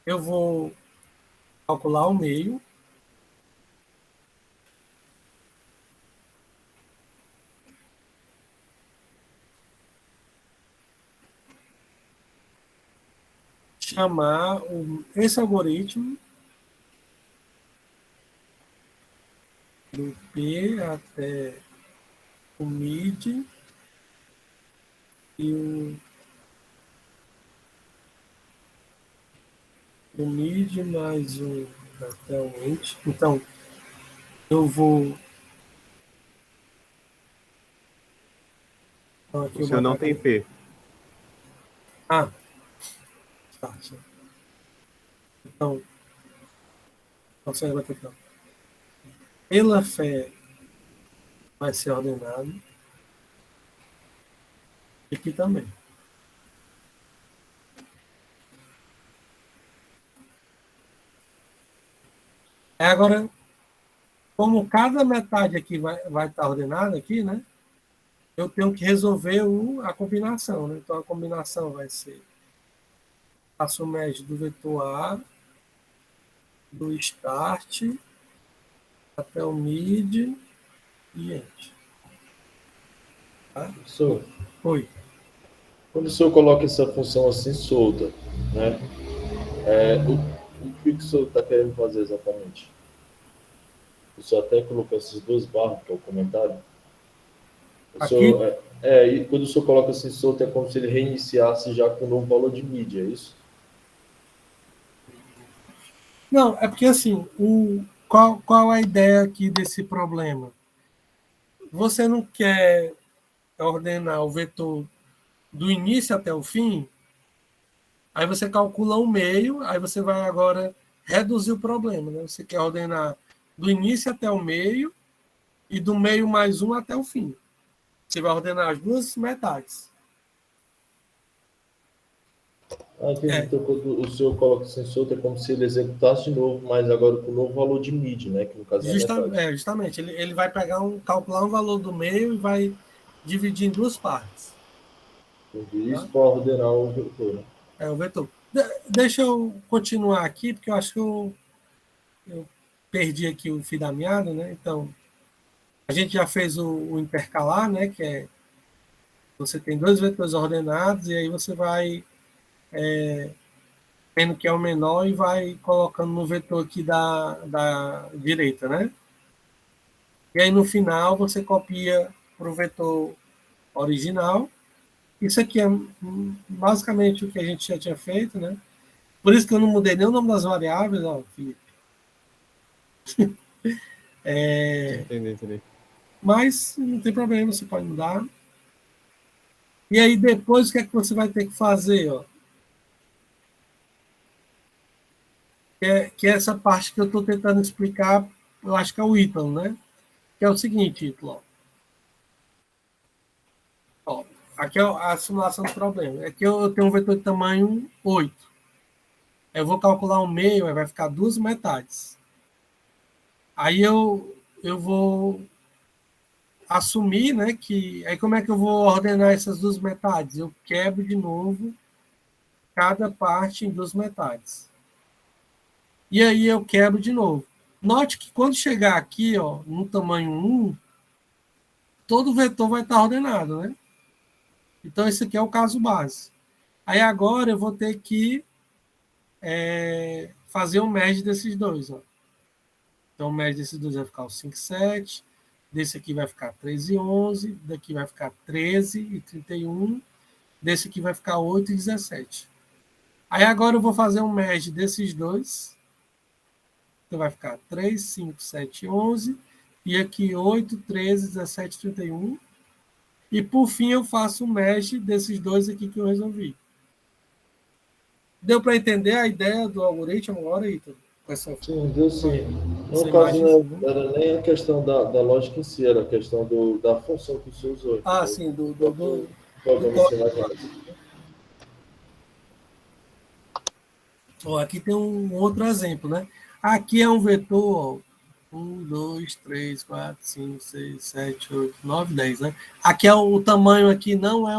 Eu vou calcular o meio. Chamar esse algoritmo do P até o mid e o mid mais o até o end. Então, eu vou Então, aqui O seu não tem P. Ah, tá. Então você vai ter que... Pela fé vai ser ordenado. E aqui também. Agora, como cada metade aqui vai estar ordenada aqui, né? Eu tenho que resolver a combinação, né? Então, a combinação vai ser a sumérgia do vetor A, do start, até o mid e end. Tá? Professor, Oi. quando o senhor coloca essa função assim solta, né? O que o senhor está querendo fazer exatamente? O senhor até colocou essas duas barras, que é o comentário. O Aqui? senhor, e quando o senhor coloca assim solto, é como se ele reiniciasse já com um novo valor de mídia, é isso? Não, é porque assim, qual a ideia aqui desse problema? Você não quer ordenar o vetor do início até o fim, aí você calcula o meio, aí você vai agora reduzir o problema, né? Você quer ordenar do início até o meio e do meio mais um até o fim. Você vai ordenar as duas metades. Entendi. Então, quando o senhor coloca assim solto, é como se ele executasse de novo, mas agora com o novo valor de mídia, né? Que no caso é a metade. Justamente. Ele vai calcular um valor do meio e vai dividir em duas partes. Entendi. Isso para ordenar o vetor, né? O vetor. Deixa eu continuar aqui, porque eu acho que eu perdi aqui o fio da meada, né? Então, a gente já fez o intercalar, né? Que é você tem dois vetores ordenados e aí você vai vendo que é o menor e vai colocando no vetor aqui da direita, né? E aí no final você copia para o vetor original. Isso aqui é basicamente o que a gente já tinha feito, né? Por isso que eu não mudei nem o nome das variáveis, ó, Felipe. Entendi. Mas não tem problema, você pode mudar. E aí depois o que é que você vai ter que fazer, ó? Que é essa parte que eu estou tentando explicar, eu acho que é o Ítalo, né? Que é o seguinte, Ítalo. Ó, aqui é a simulação do problema. Aqui eu tenho um vetor de tamanho 8. Eu vou calcular o meio, aí vai ficar duas metades. Aí eu vou assumir, né, que... Aí como é que eu vou ordenar essas duas metades? Eu quebro de novo cada parte em duas metades. E aí eu quebro de novo. Note que quando chegar aqui, ó, no tamanho 1, todo vetor vai estar ordenado, né? Então, esse aqui é o caso base. Aí agora eu vou ter que fazer o merge desses dois. Ó. Então, o merge desses dois vai ficar o 5, 7. Desse aqui vai ficar 13 e 11. Daqui vai ficar 13 e 31. Desse aqui vai ficar 8 e 17. Aí agora eu vou fazer um merge desses dois. Então, vai ficar 3, 5, 7, 11. E aqui 8, 13, 17, 31. E, por fim, eu faço um merge desses dois aqui que eu resolvi. Deu para entender a ideia do algoritmo agora, Ítalo? Sim, deu sim. No caso, não era nem a questão da lógica em si, era a questão da função que você usou. Ah, sim, do aqui tem um outro exemplo, né? Aqui é um vetor, 1, 2, 3, 4, 5, 6, 7, 8, 9, 10, né? Aqui é o tamanho aqui não é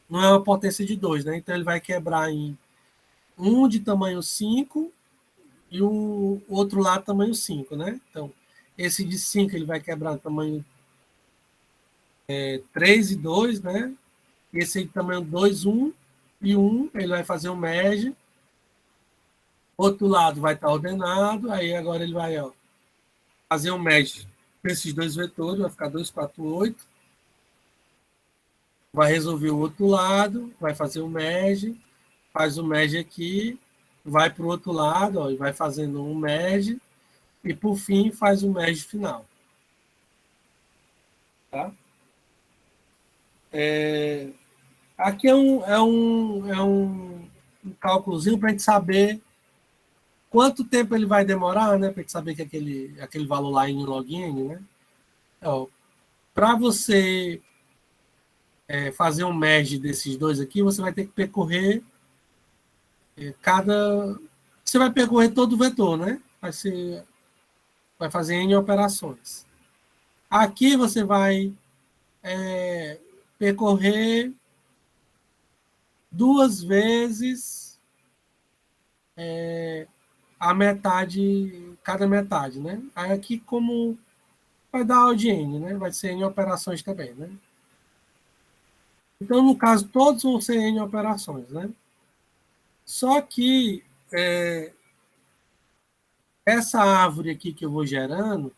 uma potência de 2, né? Então ele vai quebrar em um de tamanho 5 e o outro lá tamanho 5, né? Então, esse de 5 ele vai quebrar tamanho 3 e 2, né? Esse aí de tamanho 2, 1 e 1, ele vai fazer um merge. Outro lado vai estar ordenado, aí agora ele vai fazer um merge desses dois vetores, vai ficar 2, 4, 8. Vai resolver o outro lado, vai fazer um merge, faz o merge aqui, vai para o outro lado, ó, e vai fazendo um merge, e por fim faz o merge final. Tá? Aqui um cálculozinho para a gente saber quanto tempo ele vai demorar, né? Para a gente saber que aquele valor lá em log n, né? Para você fazer um merge desses dois aqui, você vai ter que percorrer você vai percorrer todo o vetor, né? Vai fazer N operações. Aqui você vai percorrer 2 vezes a metade, cada metade, né? Aí aqui como vai dar O de N, né? Vai ser N operações também, né? Então, no caso, todos vão ser N operações, né? Só que essa árvore aqui que eu vou gerando,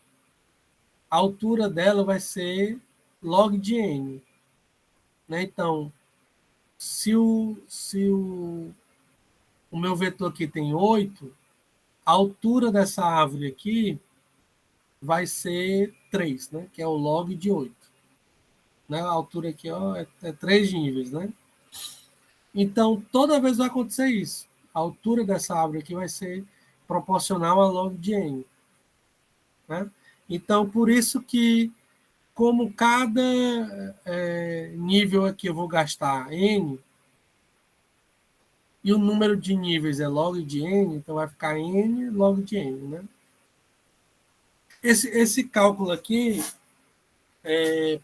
a altura dela vai ser log de N. Né? Então, se o meu vetor aqui tem 8, a altura dessa árvore aqui vai ser 3, né? Que é o log de 8. Né? A altura aqui é 3 níveis. Né? Então, toda vez vai acontecer isso. A altura dessa árvore aqui vai ser proporcional a log de N. Né? Então, por isso que, como cada nível aqui eu vou gastar N, e o número de níveis é log de N, então vai ficar N log de N. Né? Esse cálculo aqui,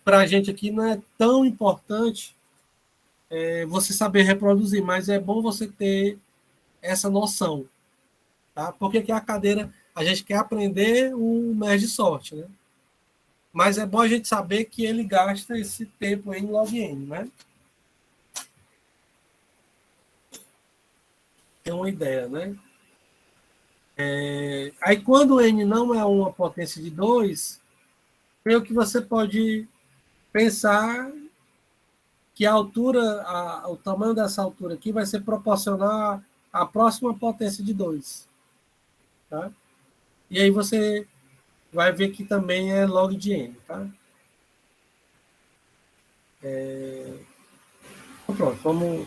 para a gente aqui, não é tão importante você saber reproduzir, mas é bom você ter essa noção. Tá? Porque aqui a cadeira, a gente quer aprender o merge sort, né? Mas é bom a gente saber que ele gasta esse tempo em log n, né? Tem uma ideia, né? Aí quando n não é uma potência de 2, creio que você pode pensar que a altura, o tamanho dessa altura aqui vai ser proporcional à próxima potência de 2. Tá? E aí você vai ver que também é log de n. Tá? Então, pronto, vamos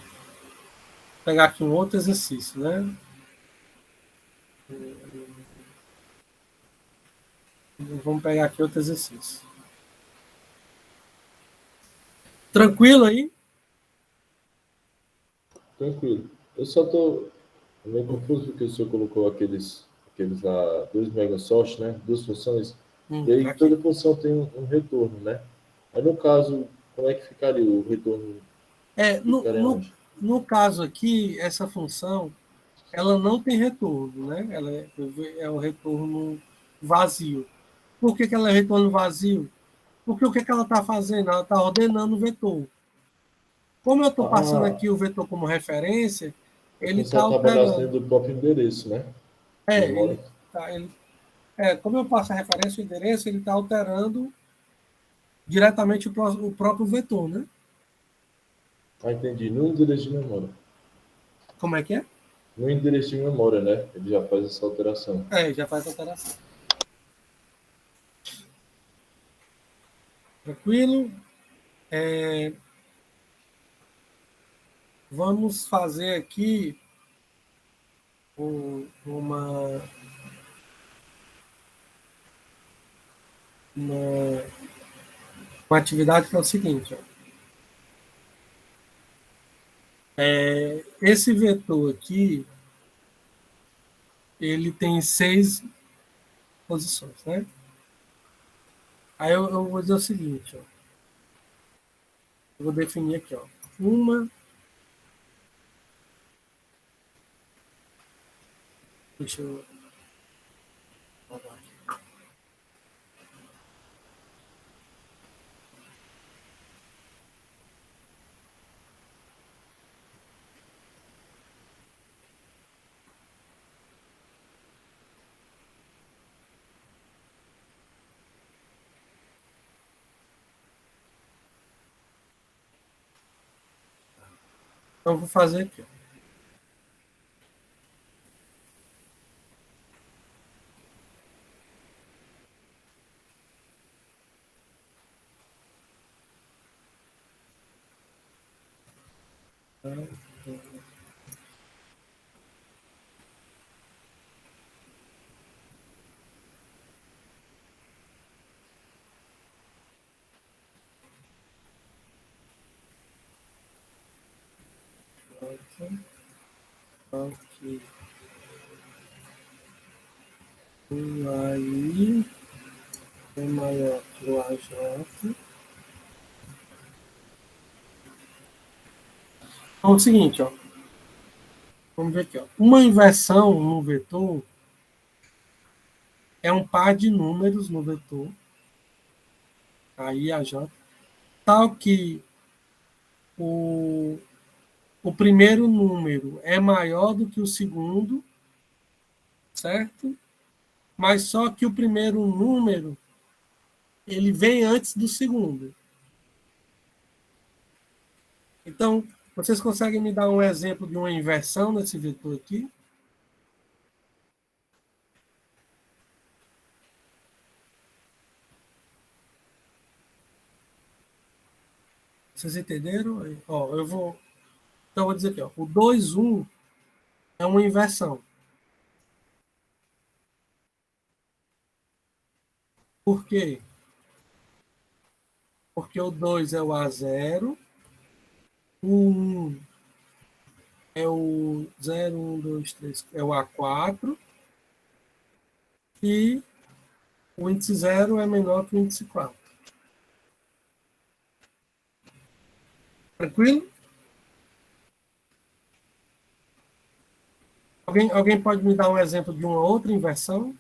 pegar aqui um outro exercício. Né? Vamos pegar aqui outro exercício. Tranquilo aí? Tranquilo. Eu só estou meio confuso porque o senhor colocou aqueles lá, 2 megasource, né? 2 funções. E aí Aqui. toda função tem um retorno, né? Aí no caso, como é que ficaria o retorno? No caso aqui, essa função, ela não tem retorno, né? Ela é o retorno vazio. Por que ela é retorno vazio? Porque o que ela está fazendo? Ela está ordenando o vetor. Como eu estou passando aqui o vetor como referência, ele está função trabalhasse alterando. dentro do próprio endereço, né? Como eu passo a referência o endereço, ele está alterando diretamente o próprio vetor, né? Ah, entendi. No endereço de memória. Como é que é? No endereço de memória, né? Ele já faz essa alteração. Já faz a alteração. Tranquilo? Vamos fazer aqui uma atividade que é o seguinte. Esse vetor aqui, ele tem 6 posições, né? Aí eu vou dizer o seguinte, ó. Eu vou definir aqui, ó. Deixa eu... Então, eu vou fazer aqui, ó. Ok. O AI é maior que o AJ. Então, é o seguinte, ó. Vamos ver aqui, ó. Uma inversão no vetor é um par de números no vetor, aí a J, tal que o, o primeiro número é maior do que o segundo, certo? Mas só que o primeiro número ele vem antes do segundo. Então, vocês conseguem me dar um exemplo de uma inversão nesse vetor aqui? Vocês entenderam? Ó, eu vou. Então, eu vou dizer aqui, ó, o 2, 1 é uma inversão. Por quê? Porque o 2 é o A0, o 1 é o 0, 1, 2, 3, é o A4, e o índice 0 é menor que o índice 4. Tranquilo? Alguém pode me dar um exemplo de uma outra inversão?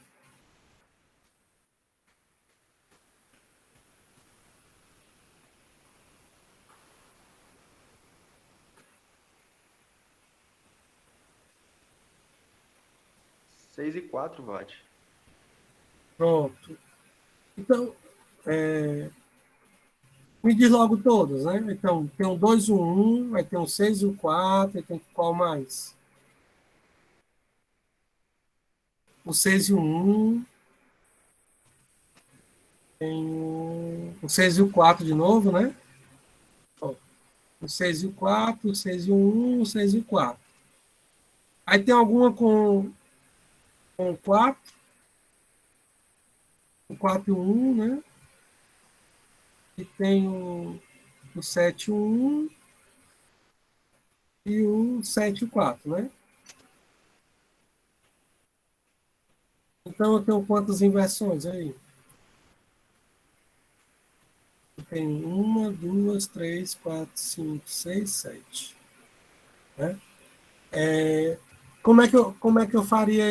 Seis e 4 watt. Pronto. Então, me diz logo todas, né? Então, tem um 2 e um 1, vai ter um 6 e o 4, e tem qual mais? O 6 e o 1, tem o 6 e o 4 de novo, né? Ó, o 6 e o 4, o 6 e o 1, o 6 e o 4. Aí tem alguma com o 4, o 4 e o 1, né? E tem o 7 e o 1 e o 7 e o 4, né? Então eu tenho quantas inversões aí? Eu tenho uma, duas, três, quatro, cinco, seis, sete. Né? Como é que eu faria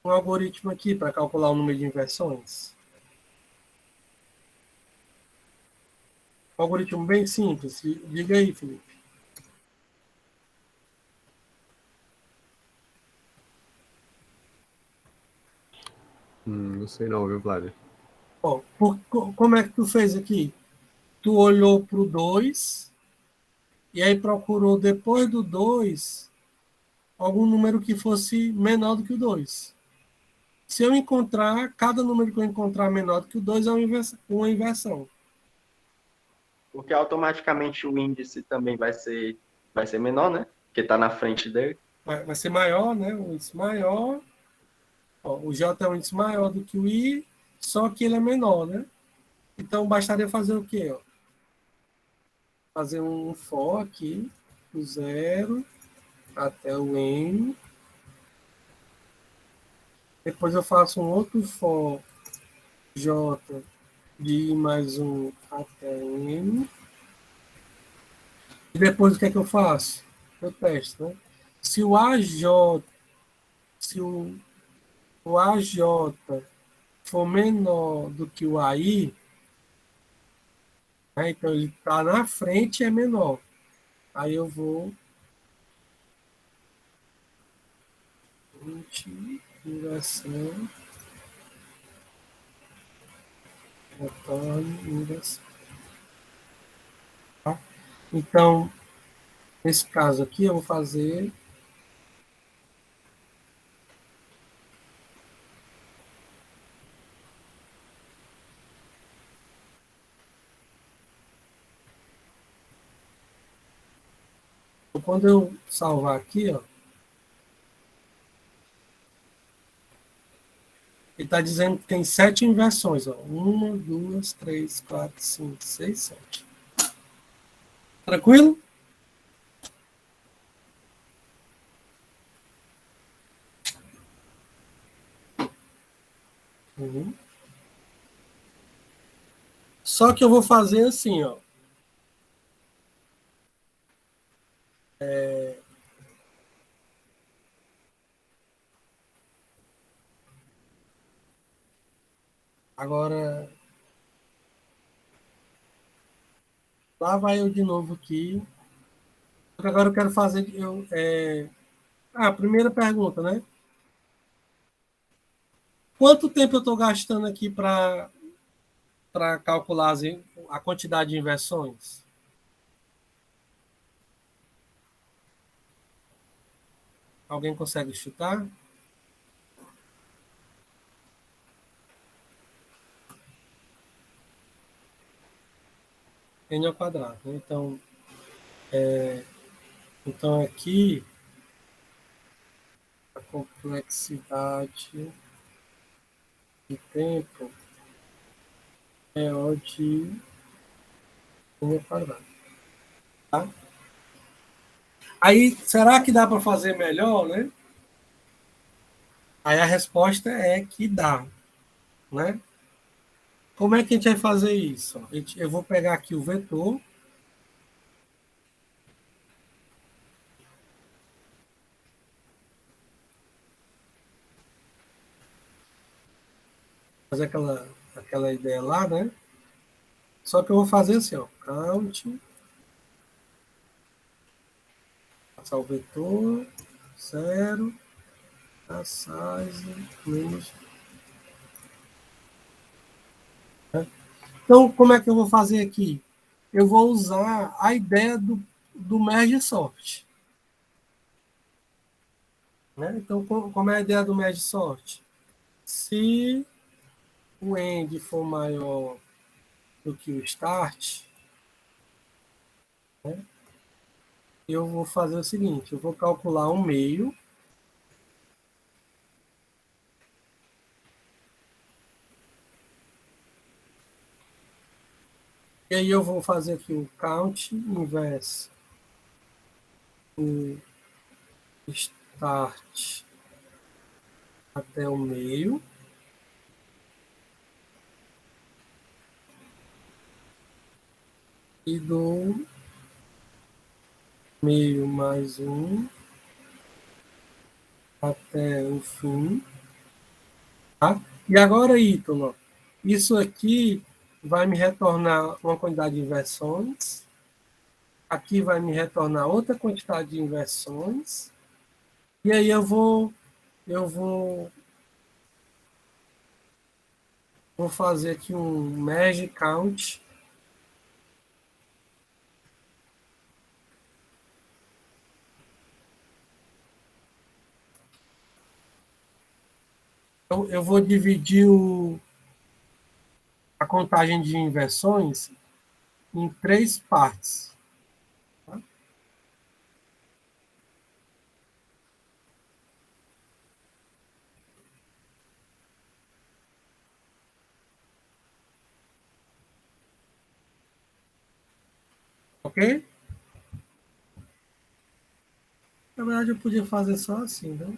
um algoritmo aqui para calcular o número de inversões? Um algoritmo bem simples. Diga aí, Felipe. Não sei não, viu, Vlad? Ó, como é que tu fez aqui? Tu olhou para o 2 e aí procurou depois do 2 algum número que fosse menor do que o 2. Se eu encontrar, cada número que eu encontrar menor do que o 2 é uma inversão. Porque automaticamente o índice também vai ser menor, né? Porque está na frente dele. Vai ser maior, né? Um índice maior. Ó, o J é um índice maior do que o I, só que ele é menor, né? Então, bastaria fazer o quê? Ó? Fazer um for aqui, do 0 até o N. Depois eu faço um outro for J de I mais um até N. E depois o que é que eu faço? Eu testo, né? Se o AJ, se o AJ for menor do que o AI, né? Então ele está na frente e é menor. Aí eu vou 20, inversão, retorno, inversão. Tá? Então, nesse caso aqui, eu vou fazer Então, quando eu salvar aqui, ó, ele está dizendo que tem 7 inversões. Ó. 1, 2, 3, 4, 5, 6, 7. Tranquilo? Uhum. Só que eu vou fazer assim, ó. Agora, lá vai eu de novo aqui. Agora eu quero fazer. Primeira pergunta, né? Quanto tempo eu estou gastando aqui para calcular a quantidade de inversões? Alguém consegue chutar? N ao quadrado. Né? Então aqui a complexidade de tempo é o de N ao quadrado. Tá? Aí, será que dá para fazer melhor, né? Aí a resposta é que dá, né? Como é que a gente vai fazer isso? Eu vou pegar aqui o vetor. Fazer aquela ideia lá, né? Só que eu vou fazer assim, ó. Count. Passar o vetor. 0. A size. Menos. Né? Então, como é que eu vou fazer aqui? Eu vou usar a ideia do merge sort. Né? Então, como é a ideia do merge sort? Se o end for maior do que o start, né, eu vou fazer o seguinte, eu vou calcular um meio, e aí eu vou fazer aqui o count inverse o start até o meio, e do meio mais um até o fim. Tá? E agora, Ítalo, isso aqui vai me retornar uma quantidade de inversões, aqui vai me retornar outra quantidade de inversões, e aí vou fazer aqui um merge count. Então, eu vou dividir a contagem de inversões em 3 partes. Tá? Ok? Na verdade, eu podia fazer só assim, né?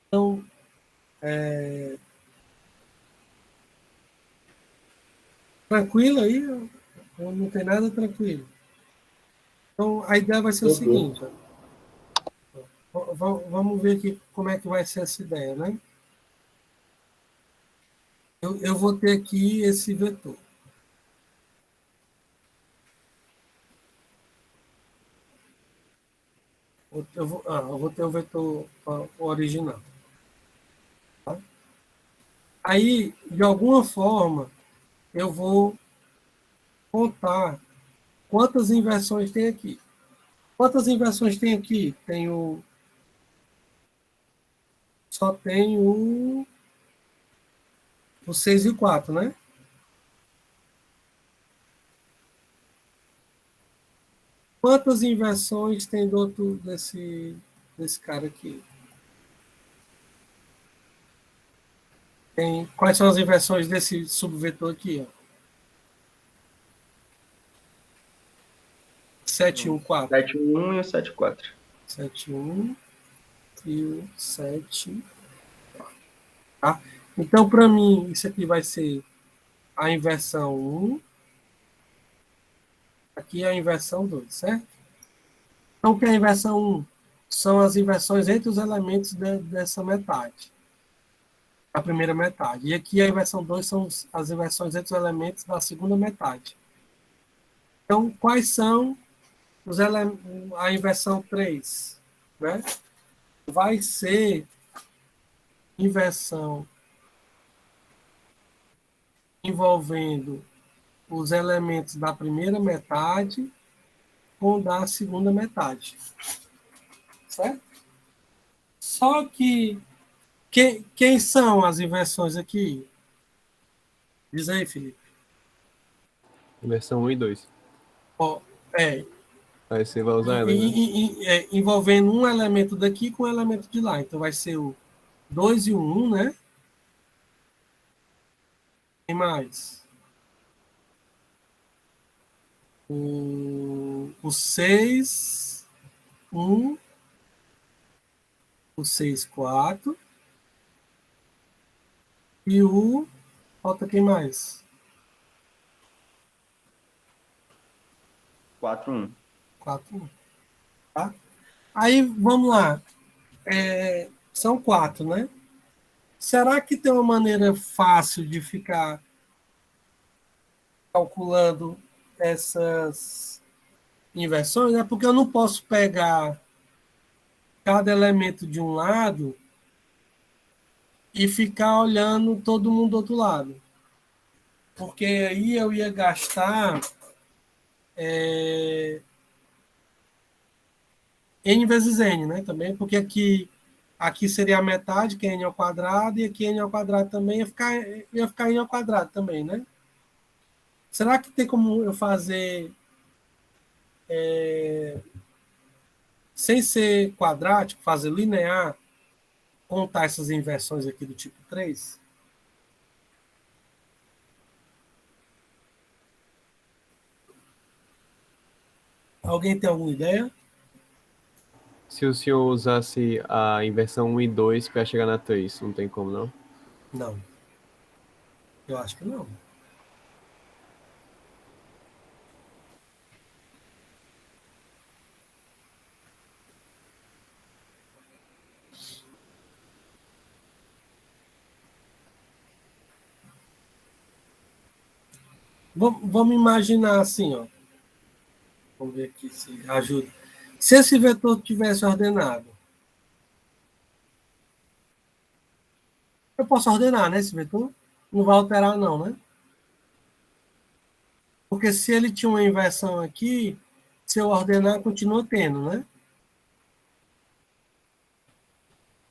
Então, tranquilo aí, não tem nada tranquilo. Então, a ideia vai ser o Tranquilo. seguinte, vamos ver aqui como é que vai ser essa ideia, né? Eu vou ter aqui esse vetor. Eu vou ter o vetor original. Tá? Aí, de alguma forma, eu vou contar quantas inversões tem aqui. Quantas inversões tem aqui? Só tem o 6 e o 4, né? Quantas inversões tem do outro desse cara aqui? Quais são as inversões desse subvetor aqui? Ó? 7, 1, 4. 7, 1 e o 7, 4. 7, 1 e o 7, 4. Tá? Então, para mim, isso aqui vai ser a inversão 1. Aqui é a inversão 2, certo? Então, o que é a inversão 1? São as inversões entre os elementos dessa metade. A primeira metade. E aqui a inversão 2 são as inversões entre os elementos da segunda metade. Então, quais são a inversão 3? Né? Vai ser inversão envolvendo os elementos da primeira metade com da segunda metade. Certo? Só que quem são as inversões aqui? Diz aí, Felipe. Inversão 1 e 2. Ó, Aí você vai usar ela, né? envolvendo um elemento daqui com um elemento de lá. Então vai ser o 2 e o 1, né? Tem mais. O 6, 1, o 6, 4. E o... Falta quem mais? 4, 1. 4, 1. Tá? Aí, vamos lá. São 4, né? Será que tem uma maneira fácil de ficar calculando essas inversões? É porque eu não posso pegar cada elemento de um lado e ficar olhando todo mundo do outro lado. Porque aí eu ia gastar n vezes n, né? Também, porque aqui seria a metade, que é n ao quadrado, e aqui n ao quadrado também ia ficar n ao quadrado também, né? Será que tem como eu fazer sem ser quadrático, fazer linear, contar essas inversões aqui do tipo 3? Alguém tem alguma ideia? Se o senhor usasse a inversão 1 e 2 para chegar na 3, não tem como, não? Não. Eu acho que não. Vamos imaginar assim, ó. Vamos ver aqui se ajuda. Se esse vetor tivesse ordenado, eu posso ordenar, né, esse vetor? Não vai alterar, não, né? Porque se ele tinha uma inversão aqui, se eu ordenar, continua tendo, né?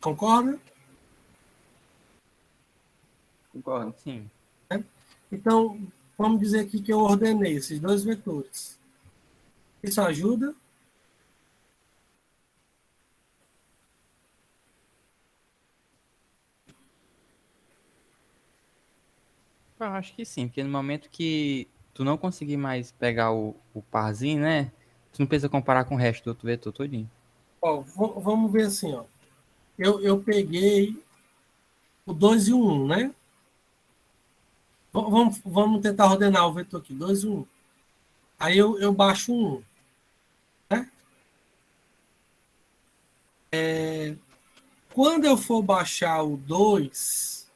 Concorda? Concordo. Sim. Então, vamos dizer aqui que eu ordenei esses dois vetores. Isso ajuda? Eu acho que sim, porque no momento que tu não conseguir mais pegar o parzinho, né? Tu não precisa comparar com o resto do outro vetor todinho. Ó, vamos ver assim, ó. Eu peguei o 2 e o 1, né? Vamos tentar ordenar o vetor aqui, 2 e 1. Aí eu baixo um 1. Né? Quando eu for baixar o 2,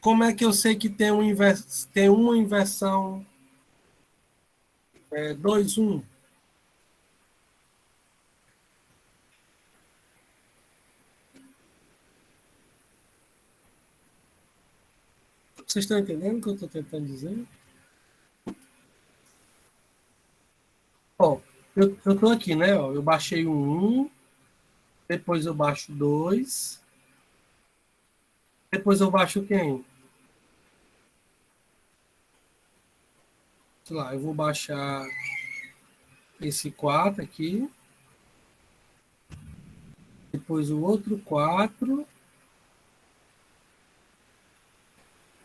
como é que eu sei que tem uma inversão 2, 1? Vocês estão entendendo o que eu estou tentando dizer? Ó, eu estou aqui, né? Ó, eu baixei o 1, depois eu baixo 2, depois eu baixo quem? Sei lá, eu vou baixar esse 4 aqui, depois o outro 4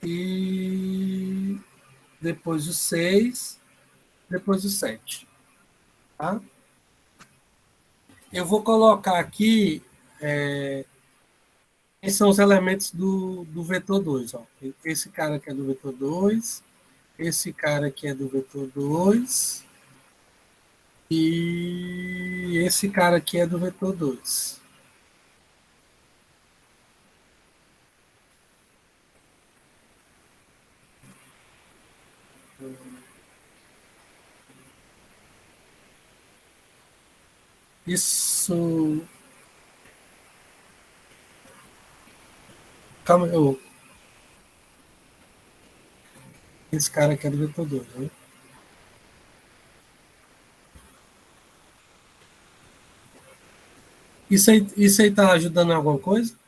e depois o 6, depois o 7. Tá? Eu vou colocar aqui esses são os elementos do vetor 2. Ó. Esse cara aqui é do vetor 2, esse cara aqui é do vetor 2 e esse cara aqui é do vetor 2. Isso. Calma, esse cara aqui é do vetor 2. Né? Isso aí tá ajudando em alguma coisa?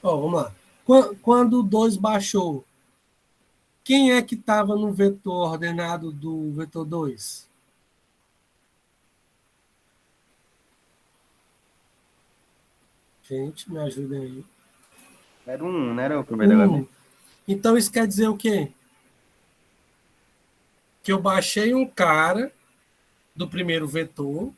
Ó, vamos lá. Quando o 2 baixou, quem é que estava no vetor ordenado do vetor 2? Gente, me ajudem aí. Era um 1, não era o primeiro 1. elemento? Então isso quer dizer o quê? Que eu baixei um cara do primeiro vetor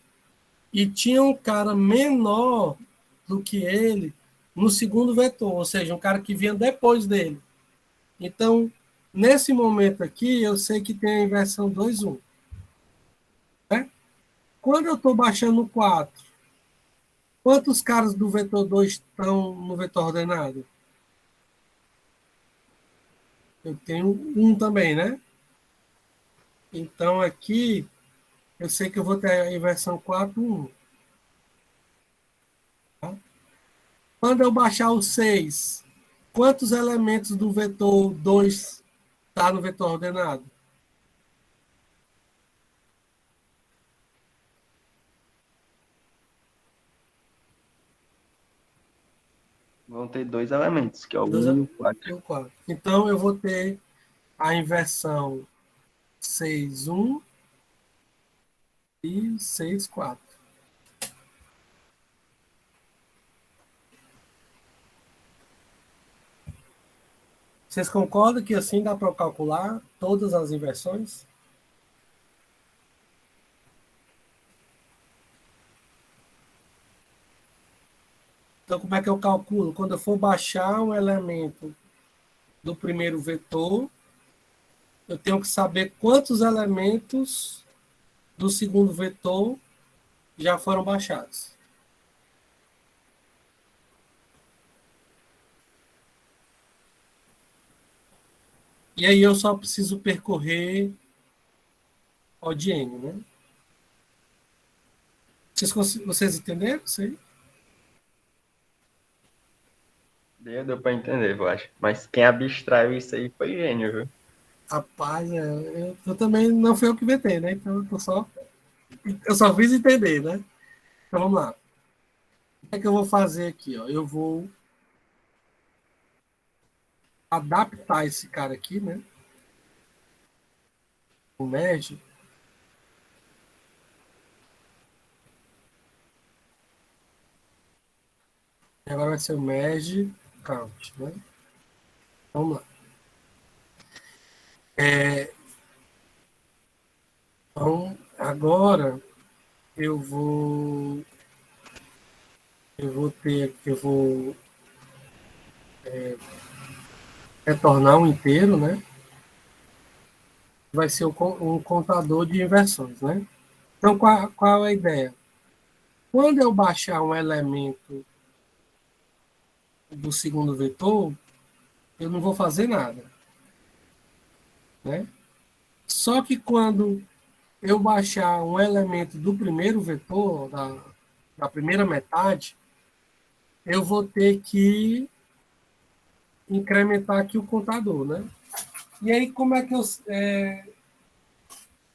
e tinha um cara menor do que ele no segundo vetor, ou seja, um cara que vinha depois dele. Então, nesse momento aqui, eu sei que tem a inversão 2, 1. Né? Quando eu estou baixando o 4, quantos caras do vetor 2 estão no vetor ordenado? Eu tenho 1 também, né? Então, aqui, eu sei que eu vou ter a inversão 4, 1. Tá? Quando eu baixar o 6, quantos elementos do vetor 2 está no vetor ordenado? Vão ter dois elementos, que é o 1 Dois, e o 4. e o 4. Então, eu vou ter a inversão 6, 1 e 6, 4. Vocês concordam que assim dá para calcular todas as inversões? Então, como é que eu calculo? Quando eu for baixar um elemento do primeiro vetor, eu tenho que saber quantos elementos do segundo vetor já foram baixados. E aí eu só preciso percorrer O de N, né? Vocês entenderam isso aí? Deu pra entender, eu acho. Mas quem abstraiu isso aí foi gênio, viu? Rapaz, eu também não fui eu que inventei, né? Então eu só fiz entender, né? Então vamos lá. O que é que eu vou fazer aqui? Ó? Eu vou adaptar esse cara aqui, né? O merge. E agora vai ser o merge count, né? Vamos lá. Então, agora eu vou ter, eu vou retornar um inteiro, né? Vai ser um contador de inversões, né? Então, qual é a ideia? Quando eu baixar um elemento do segundo vetor, eu não vou fazer nada, né? Só que quando eu baixar um elemento do primeiro vetor, da primeira metade, eu vou ter que incrementar aqui o contador, né? E aí, como é que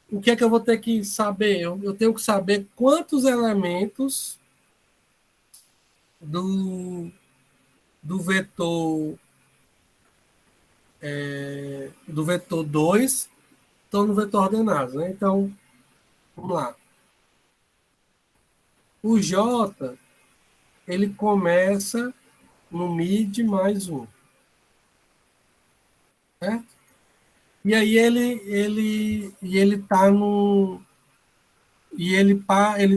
o que é que eu vou ter que saber? Eu tenho que saber quantos elementos do vetor do vetor 2 estão no vetor ordenado, né? Então, vamos lá. O J, ele começa no mid mais 1. Certo? E aí ele tá no ele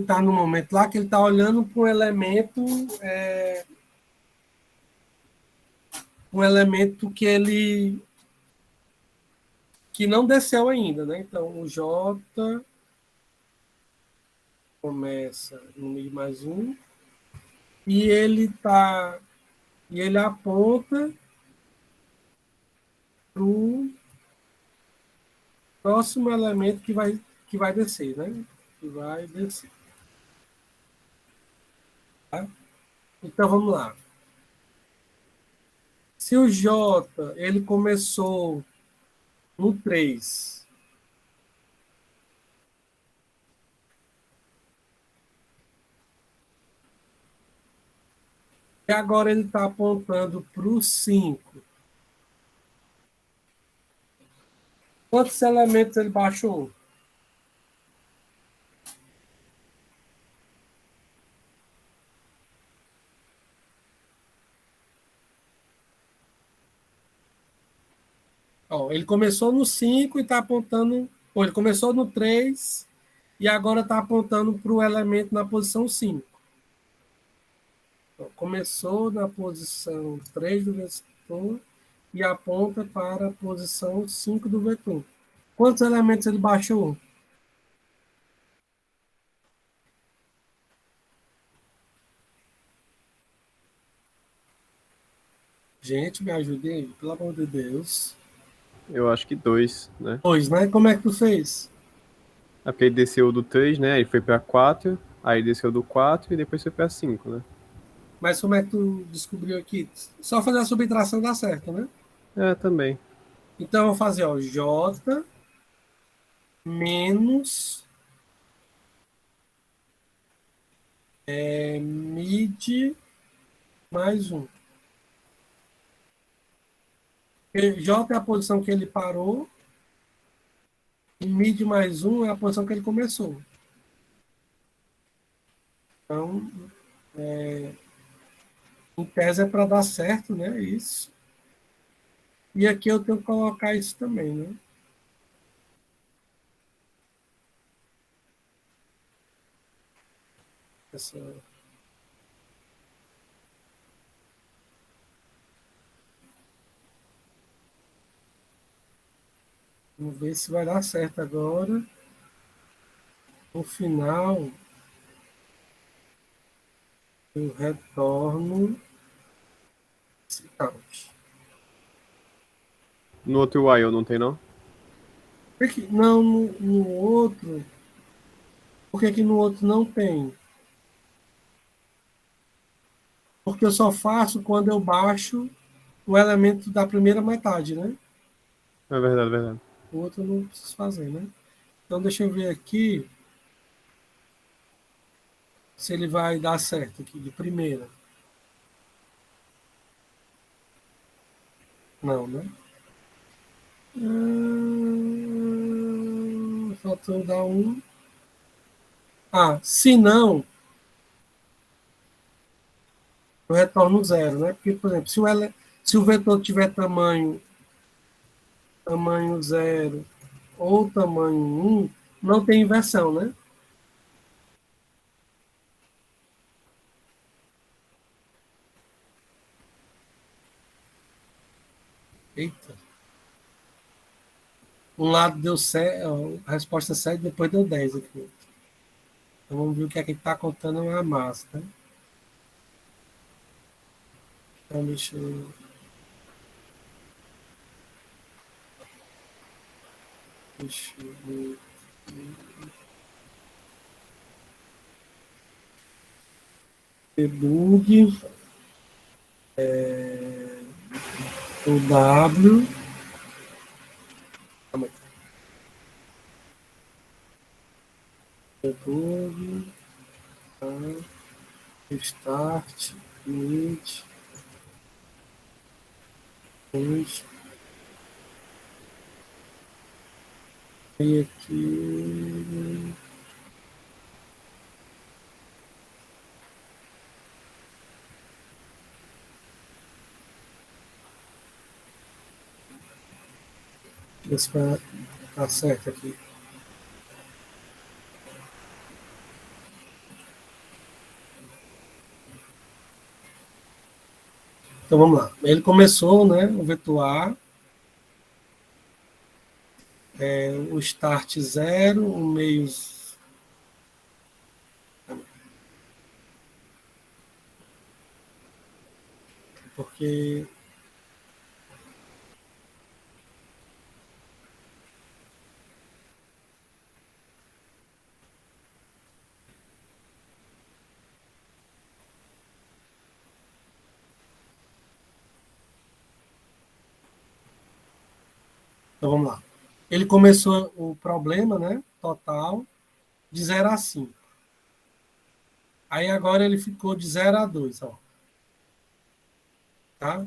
tá no momento lá que ele está olhando para um elemento que não desceu ainda, né? Então o J começa no mid mais 1 e ele aponta para o próximo elemento que vai descer, né? Que vai descer. Tá? Então vamos lá. Se o J ele começou no 3, e agora ele está apontando para o 5, quantos elementos ele baixou? Ó, ele começou no 5 e está apontando. Ou ele começou no 3 e agora está apontando para o elemento na posição 5. Então, começou na posição 3 do vetor e aponta para a posição 5 do vetor. Quantos elementos ele baixou? Gente, me ajudem, pelo amor de Deus. Eu acho que 2, né? 2, né? Como é que tu fez? É porque ele desceu do 3, né? Aí foi pra 4, aí desceu do 4 e depois foi pra 5, né? Mas como é que tu descobriu aqui? Só fazer a subtração dá certo, né? É, também. Então eu vou fazer, ó, J menos mid mais 1. J é a posição que ele parou e mid mais 1 é a posição que ele começou. Então, em tese é para dar certo, né? Isso. E aqui eu tenho que colocar isso também, né? Essa... Vamos ver se vai dar certo agora. No final, eu retorno esse count. No outro while não tem, não? Não, no outro. Por que no outro não tem? Porque eu só faço quando eu baixo o elemento da primeira metade, né? É verdade, é verdade. O outro eu não preciso fazer, né? Então deixa eu ver aqui se ele vai dar certo aqui de primeira. Não, né? Faltou dar um. Se não, eu retorno 0, né? Porque, por exemplo, se o vetor tiver tamanho 0 ou tamanho 1, não tem inversão, né? Eita. Um lado deu 7, a resposta 7, depois deu 10 aqui. Então vamos ver o que é que está contando a massa, né? Então deixa eu... Deixa eu ver. Debug. O W. Calma aí. Debug. Start. Init. Push. E aqui. Ver se vai dar certo aqui. Então vamos lá. Ele começou, né? O vetor A. O start 0, o meio. Porque. Então vamos lá. Ele começou o problema, né? Total, de 0 a 5. Aí agora ele ficou de 0 a 2, ó. Tá?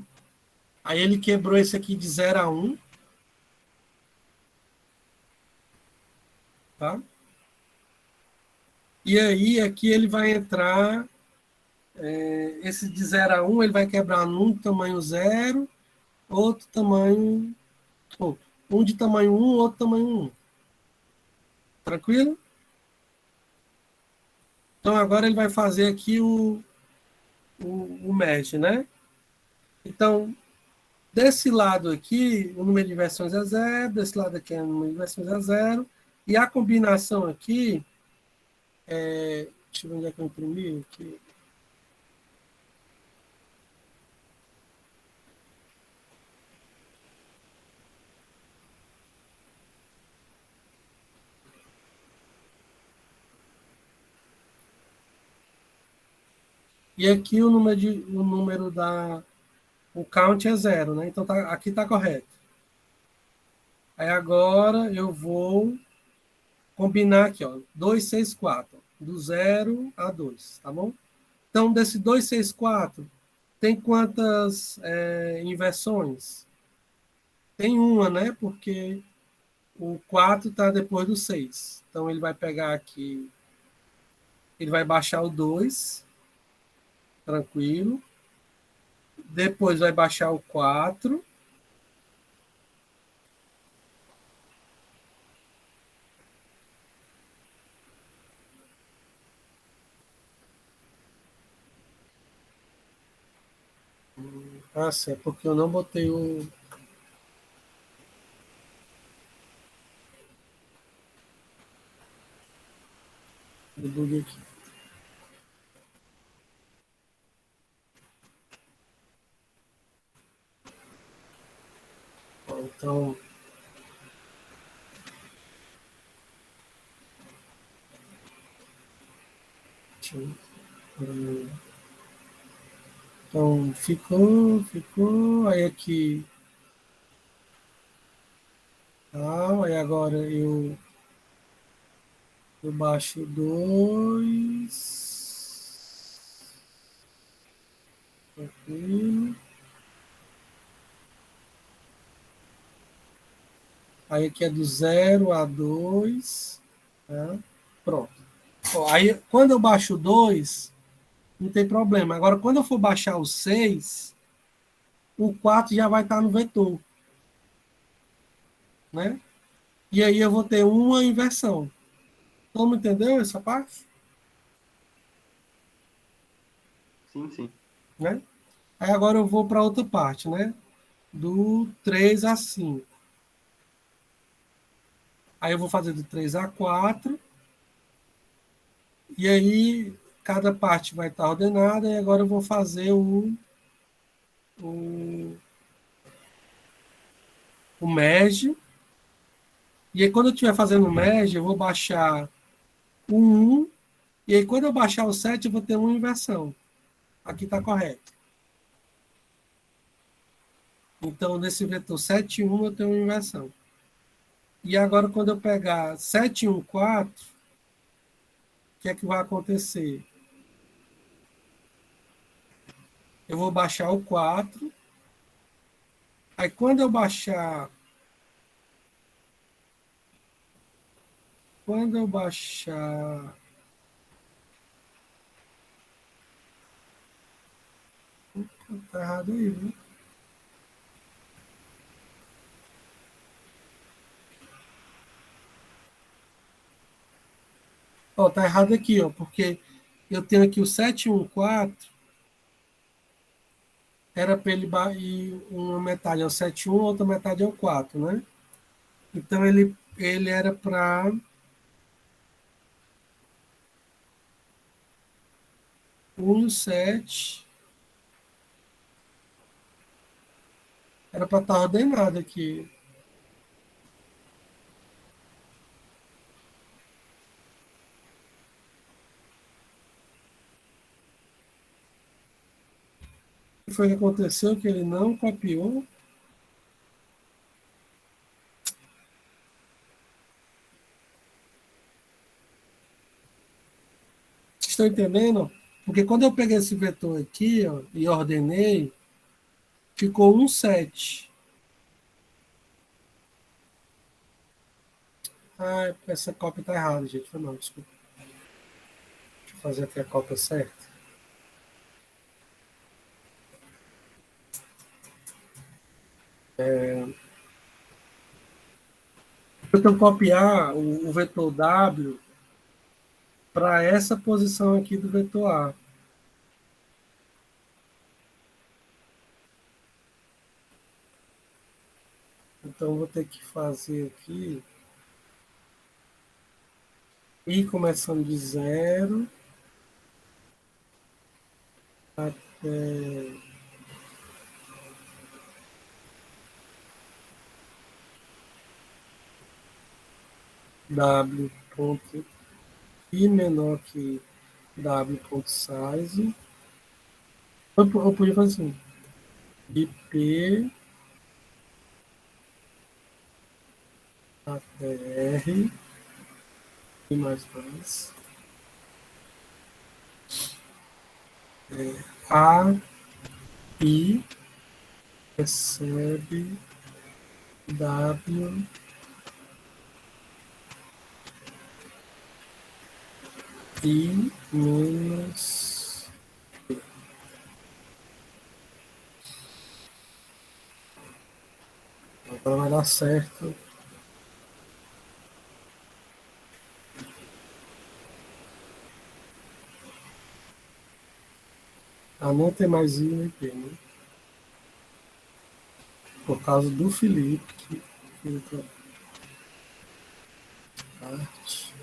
Aí ele quebrou esse aqui de 0 a 1. Tá? E aí aqui ele vai entrar, esse de 0 a 1, ele vai quebrar num tamanho 0, outro tamanho, um de tamanho 1, outro tamanho 1. Tranquilo? Então agora ele vai fazer aqui o merge, né? Então, desse lado aqui, o número de versões é 0, desse lado aqui o número de versões é 0, e a combinação aqui, deixa eu ver onde é que eu imprimi aqui. E aqui o número o count é 0, né? Então aqui está correto. Aí agora eu vou combinar aqui, ó, 2, 6, 4, do 0 a 2, tá bom? Então, desse 2, 6, 4, tem quantas inversões? Tem uma, né? Porque o 4 está depois do 6. Então, ele vai pegar aqui, ele vai baixar o 2, tranquilo. Depois vai baixar o 4. Ah, sim, é porque eu não botei o debug aqui. Então, então ficou. Aí aqui. Aí agora eu baixo 2. Tranquilo. Aí aqui é do 0 a 2. Tá? Pronto. Ó, aí quando eu baixo 2, não tem problema. Agora, quando eu for baixar o 6, o 4 já vai estar no vetor. Né? E aí eu vou ter uma inversão. Todo mundo entendeu essa parte? Sim, sim. Né? Aí agora eu vou para outra parte, né? do 3 a 5. Aí eu vou fazer do 3 a 4. E aí cada parte vai estar ordenada. E agora eu vou fazer o merge. E aí quando eu estiver fazendo o merge, eu vou baixar o 1. E aí quando eu baixar o 7, eu vou ter uma inversão. Aqui está correto. Então, nesse vetor 7, 1, eu tenho uma inversão. E agora, quando eu pegar 7, 1, 4, o que é que vai acontecer? Eu vou baixar o 4. Aí, quando eu baixar... Tá errado aí, viu? Ó, tá errado aqui, ó, porque eu tenho aqui o 714, era para ele e uma metade é o 71, a outra metade é o 4, né? Então ele era para e o 7 era para estar ordenado aqui. O que foi que aconteceu? Que ele não copiou. Vocês estão entendendo? Porque quando eu peguei esse vetor aqui, ó, e ordenei, ficou 1, 7. Ah, essa cópia está errada, gente. Não, desculpa. Deixa eu fazer aqui a cópia certa. Eu tenho que copiar o vetor W para essa posição aqui do vetor A. Então, vou ter que fazer aqui, ir começando de 0 até W ponto I menor que W ponto size. Eu podia fazer assim, de P até R e mais. A I recebe W I menos agora vai dar certo. Não tem mais I nem P, né? Por causa do Felipe que parte.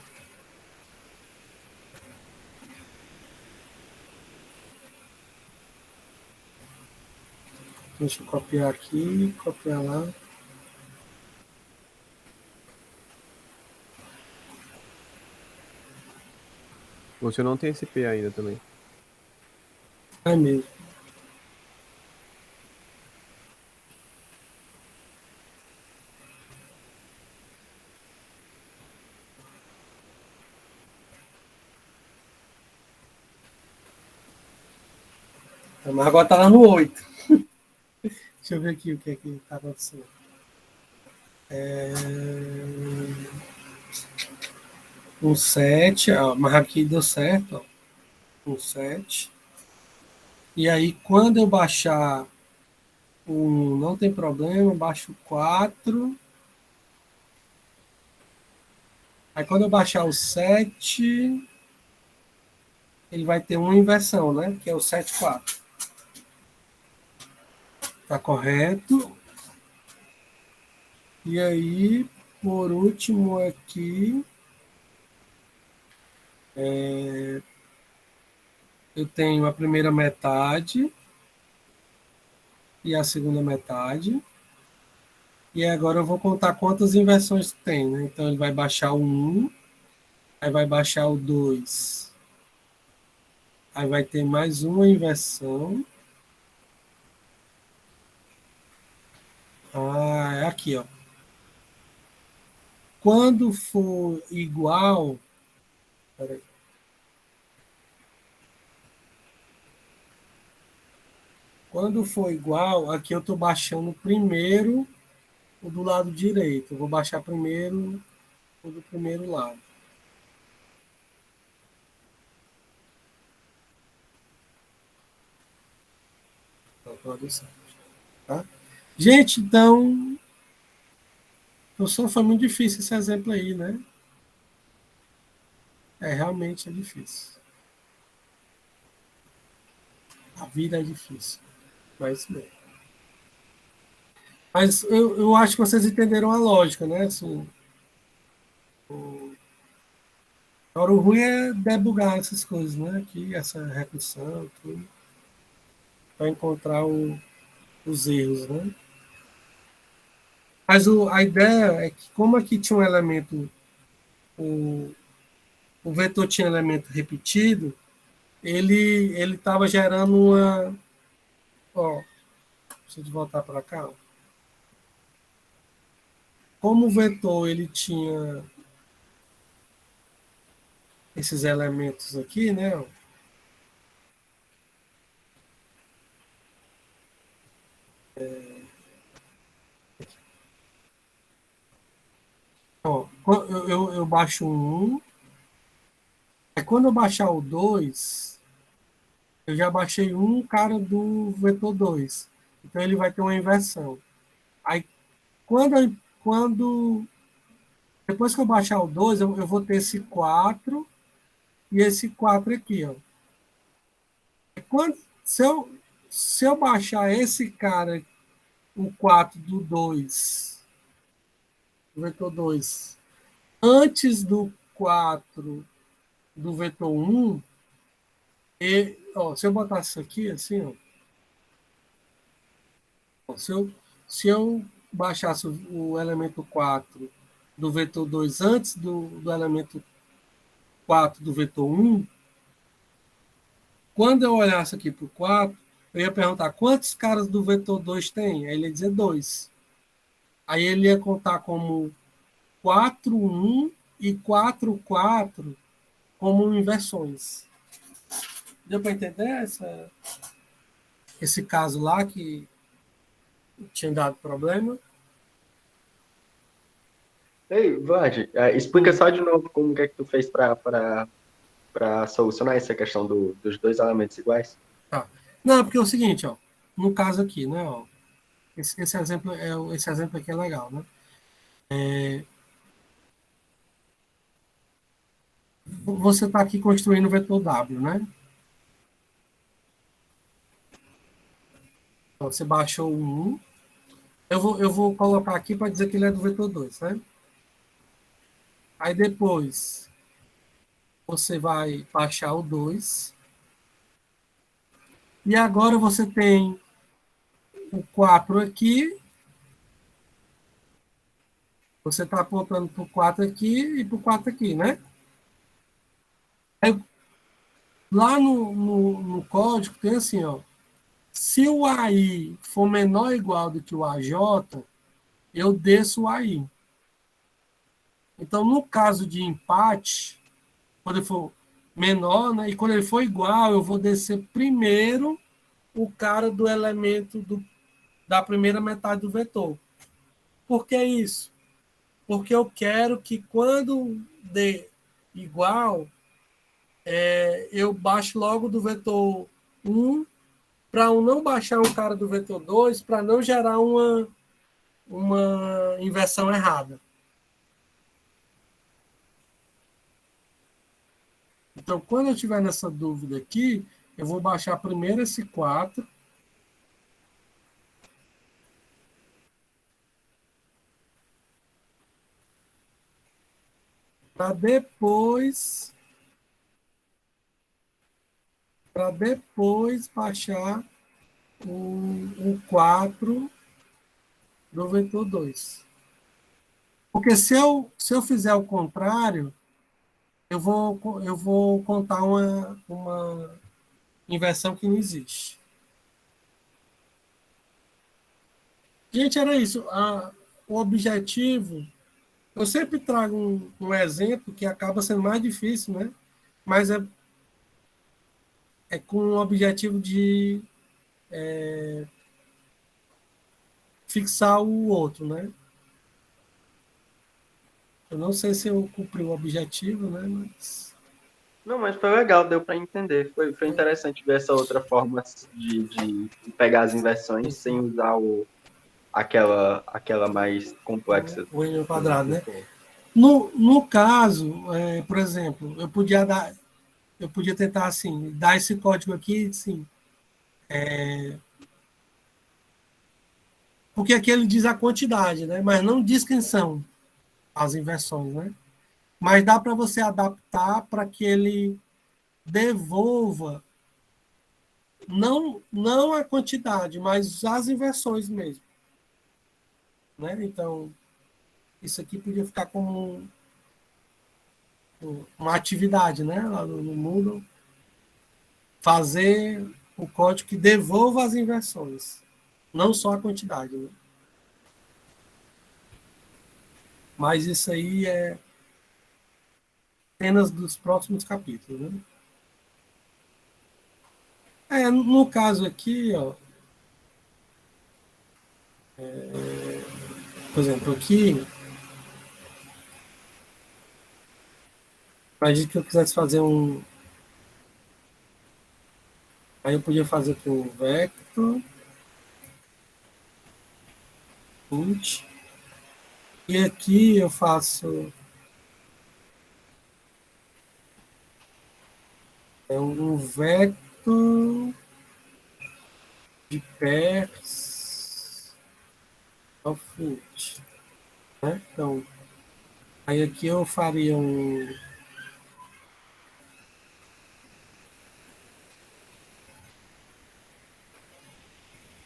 Deixa eu copiar aqui, copiar lá. Você não tem esse P ainda também. É mesmo. Mas agora tá lá no 8. Deixa eu ver aqui o que é que está acontecendo. Um 7, mas aqui deu certo. Ó. Um 7. E aí, quando eu baixar o não tem problema, baixo 4. Aí, quando eu baixar o 7, ele vai ter uma inversão, né? Que é o 7, 4. Tá correto. E aí, por último aqui, eu tenho a primeira metade e a segunda metade. E agora eu vou contar quantas inversões tem, né? Então ele vai baixar o 1, aí vai baixar o 2. Aí vai ter mais uma inversão. Ah, é aqui, ó. Quando for igual. Peraí. Quando for igual, aqui eu estou baixando primeiro o do lado direito. Eu vou baixar primeiro o do primeiro lado. Tá? Gente, então, professor, foi muito difícil esse exemplo aí, né? Realmente é difícil. A vida é difícil. Mas bem. Mas eu acho que vocês entenderam a lógica, né? Assim, agora, o ruim é debugar essas coisas, né? Aqui, essa recursão, tudo, para encontrar os erros, né? Mas a ideia é que, como aqui tinha um elemento, o, o vetor tinha elemento repetido, ele estava gerando uma. Ó, deixa eu voltar para cá. Ó. Como o vetor ele tinha esses elementos aqui, né? Ó, ó, eu baixo um 1, aí quando eu baixar o 2, eu já baixei um cara do vetor 2. Então ele vai ter uma inversão. Aí quando depois que eu baixar o 2, eu vou ter esse 4 e esse 4 aqui, ó. Quando, se eu baixar esse cara, o 4 do 2, do vetor 2, antes do 4 do vetor 1, ó, se eu botar isso aqui, assim, ó, se eu baixasse o elemento 4 do vetor 2 antes do elemento 4 do vetor 1, quando eu olhasse aqui para o 4, eu ia perguntar quantos caras do vetor 2 tem? Aí ele ia dizer 2. Aí ele ia contar como 4, 1 e 4, 4 como inversões. Deu para entender esse caso lá que tinha dado problema? Ei, Vlad, explica só de novo como que é que tu fez para solucionar essa questão dos dois elementos iguais. Tá. Não, porque é o seguinte, ó, no caso aqui, né, ó, esse exemplo aqui é legal, né? Você está aqui construindo o vetor W, né? Então, você baixou o 1. Eu vou colocar aqui para dizer que ele é do vetor 2, né? Aí depois você vai baixar o 2. E agora você tem o 4 aqui. Você está apontando para o 4 aqui e para o 4 aqui, né? Aí, lá no código tem assim, ó. Se o AI for menor ou igual do que o AJ, eu desço o AI. Então, no caso de empate, quando ele for menor, né, e quando ele for igual, eu vou descer primeiro o cara do elemento da primeira metade do vetor. Por que isso? Porque eu quero que quando dê igual, eu baixo logo do vetor 1 para não baixar um cara do vetor 2, para não gerar uma inversão errada. Então, quando eu estiver nessa dúvida aqui, eu vou baixar primeiro esse 4. para depois baixar o 4 do vetor 2. Porque se eu fizer o contrário, eu vou contar uma inversão que não existe. Gente, era isso. O objetivo, eu sempre trago um exemplo que acaba sendo mais difícil, né? Mas é com o objetivo de fixar o outro, né? Eu não sei se eu cumpri o objetivo, né? Mas... Não, mas foi legal, deu para entender. Foi interessante ver essa outra forma de pegar as inversões sem usar aquela mais complexa. O N ao quadrado, né? No caso, por exemplo, eu podia tentar assim, dar esse código aqui, assim, porque aqui ele diz a quantidade, né? Mas não diz quem são as inversões, né? Mas dá para você adaptar para que ele devolva não a quantidade, mas as inversões mesmo, né? Então, isso aqui podia ficar como uma atividade, né? Lá no Moodle, fazer o código que devolva as inversões, não só a quantidade, né? Mas isso aí é apenas dos próximos capítulos, né? No caso aqui, ó, por exemplo, aqui, imagina que eu quisesse fazer aí eu podia fazer com vector, int, e aqui eu faço um vector de pairs of int, né? Então, aí aqui eu faria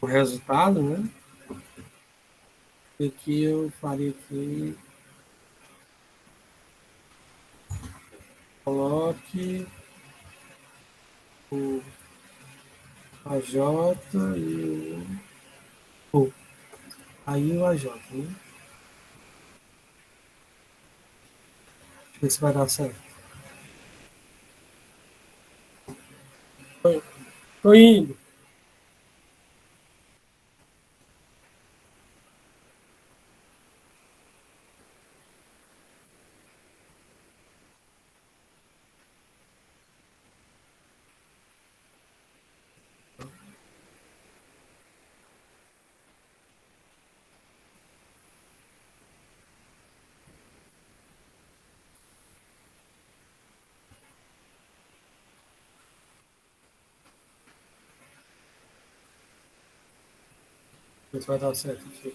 o resultado, né? E aqui eu faria aqui, coloque o AJ e aí o AJ, né? Deixa eu ver se vai dar certo. Tô indo. Ver se vai dar certo aqui.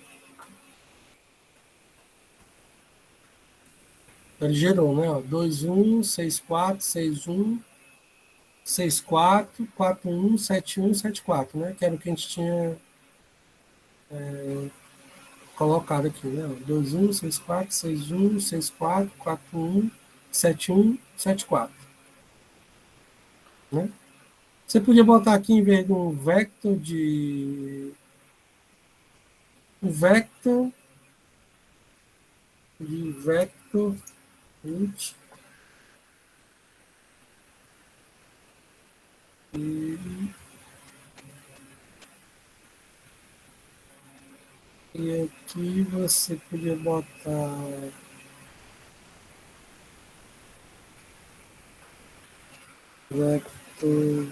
Ele gerou, né? Ó, 2, 1, 6, 4, 6, 1, 6, 4, 4, 1, 7, 1, 7, 4, né? Que era o que a gente tinha colocado aqui, né? 2, 1, 6, 4, 6, 1, 6, 4, 4, 1, 7, 1, 7, 4. Né? Você podia botar aqui em vez de um vector de. Um vector de vector int e aqui você podia botar vector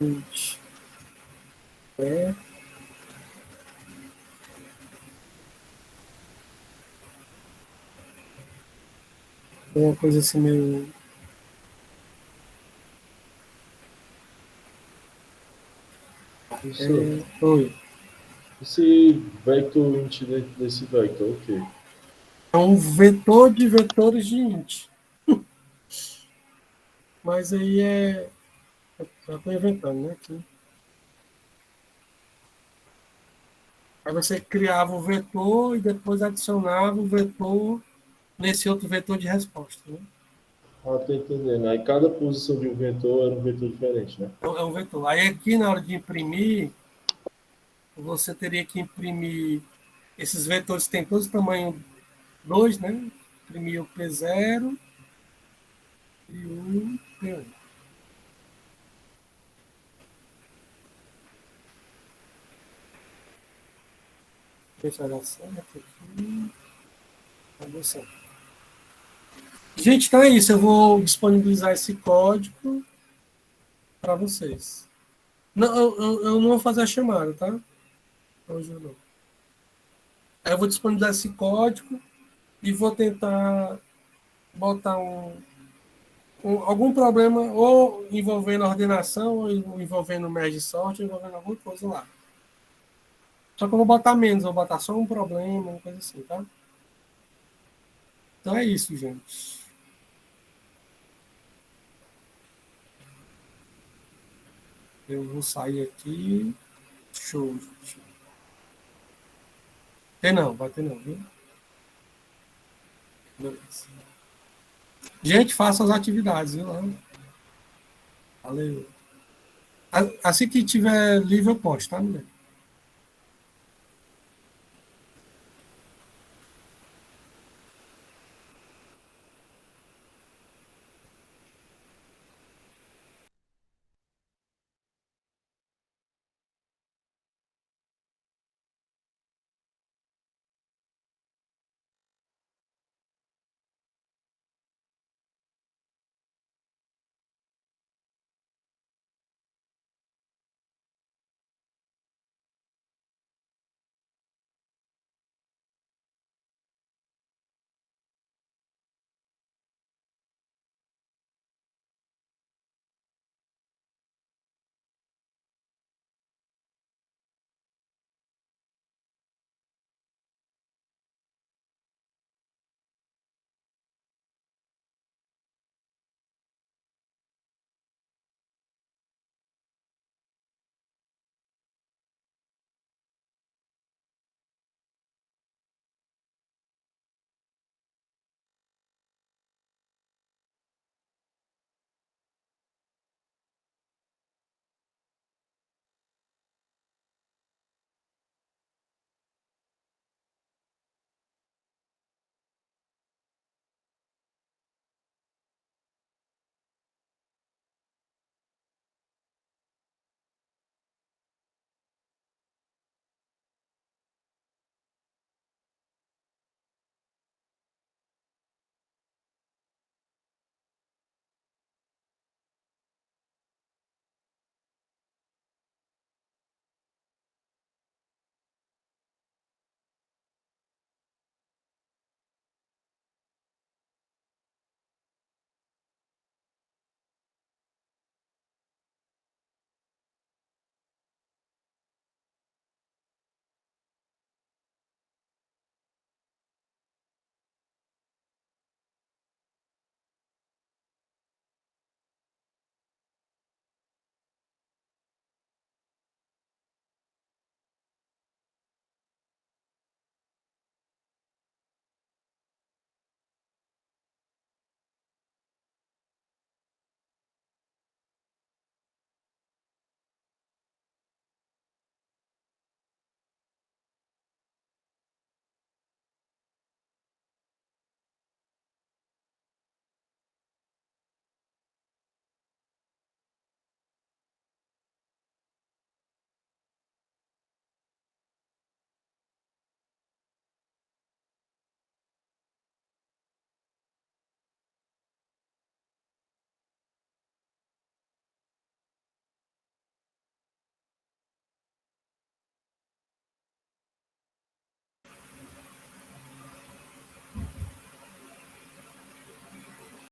int uma coisa assim meio oi. Esse vector int dentro desse vector, ok. É um vetor de vetores de int. Mas aí já estou inventando, né? Aqui. Aí você criava o vetor e depois adicionava o vetor nesse outro vetor de resposta. Né? Ah, tô entendendo. Aí cada posição de um vetor era um vetor diferente, né? É um vetor. Aí aqui na hora de imprimir, você teria que imprimir esses vetores têm todos tamanho 2, né? Imprimir o P0 e o P1. Deixa eu dar certo aqui. Deu certo. Gente, então é isso. Eu vou disponibilizar esse código para vocês. Não, eu não vou fazer a chamada, tá? Hoje eu não. Aí eu vou disponibilizar esse código e vou tentar botar algum problema ou envolvendo ordenação, ou envolvendo merge sort, ou envolvendo alguma coisa lá. Só que eu vou botar menos, vou botar só um problema, uma coisa assim, tá? Então é isso, gente. Eu vou sair aqui. Show, gente. Vai ter não, viu? Beleza. Gente, faça as atividades, viu? Valeu. Assim que tiver livre, eu posto, tá, mulher?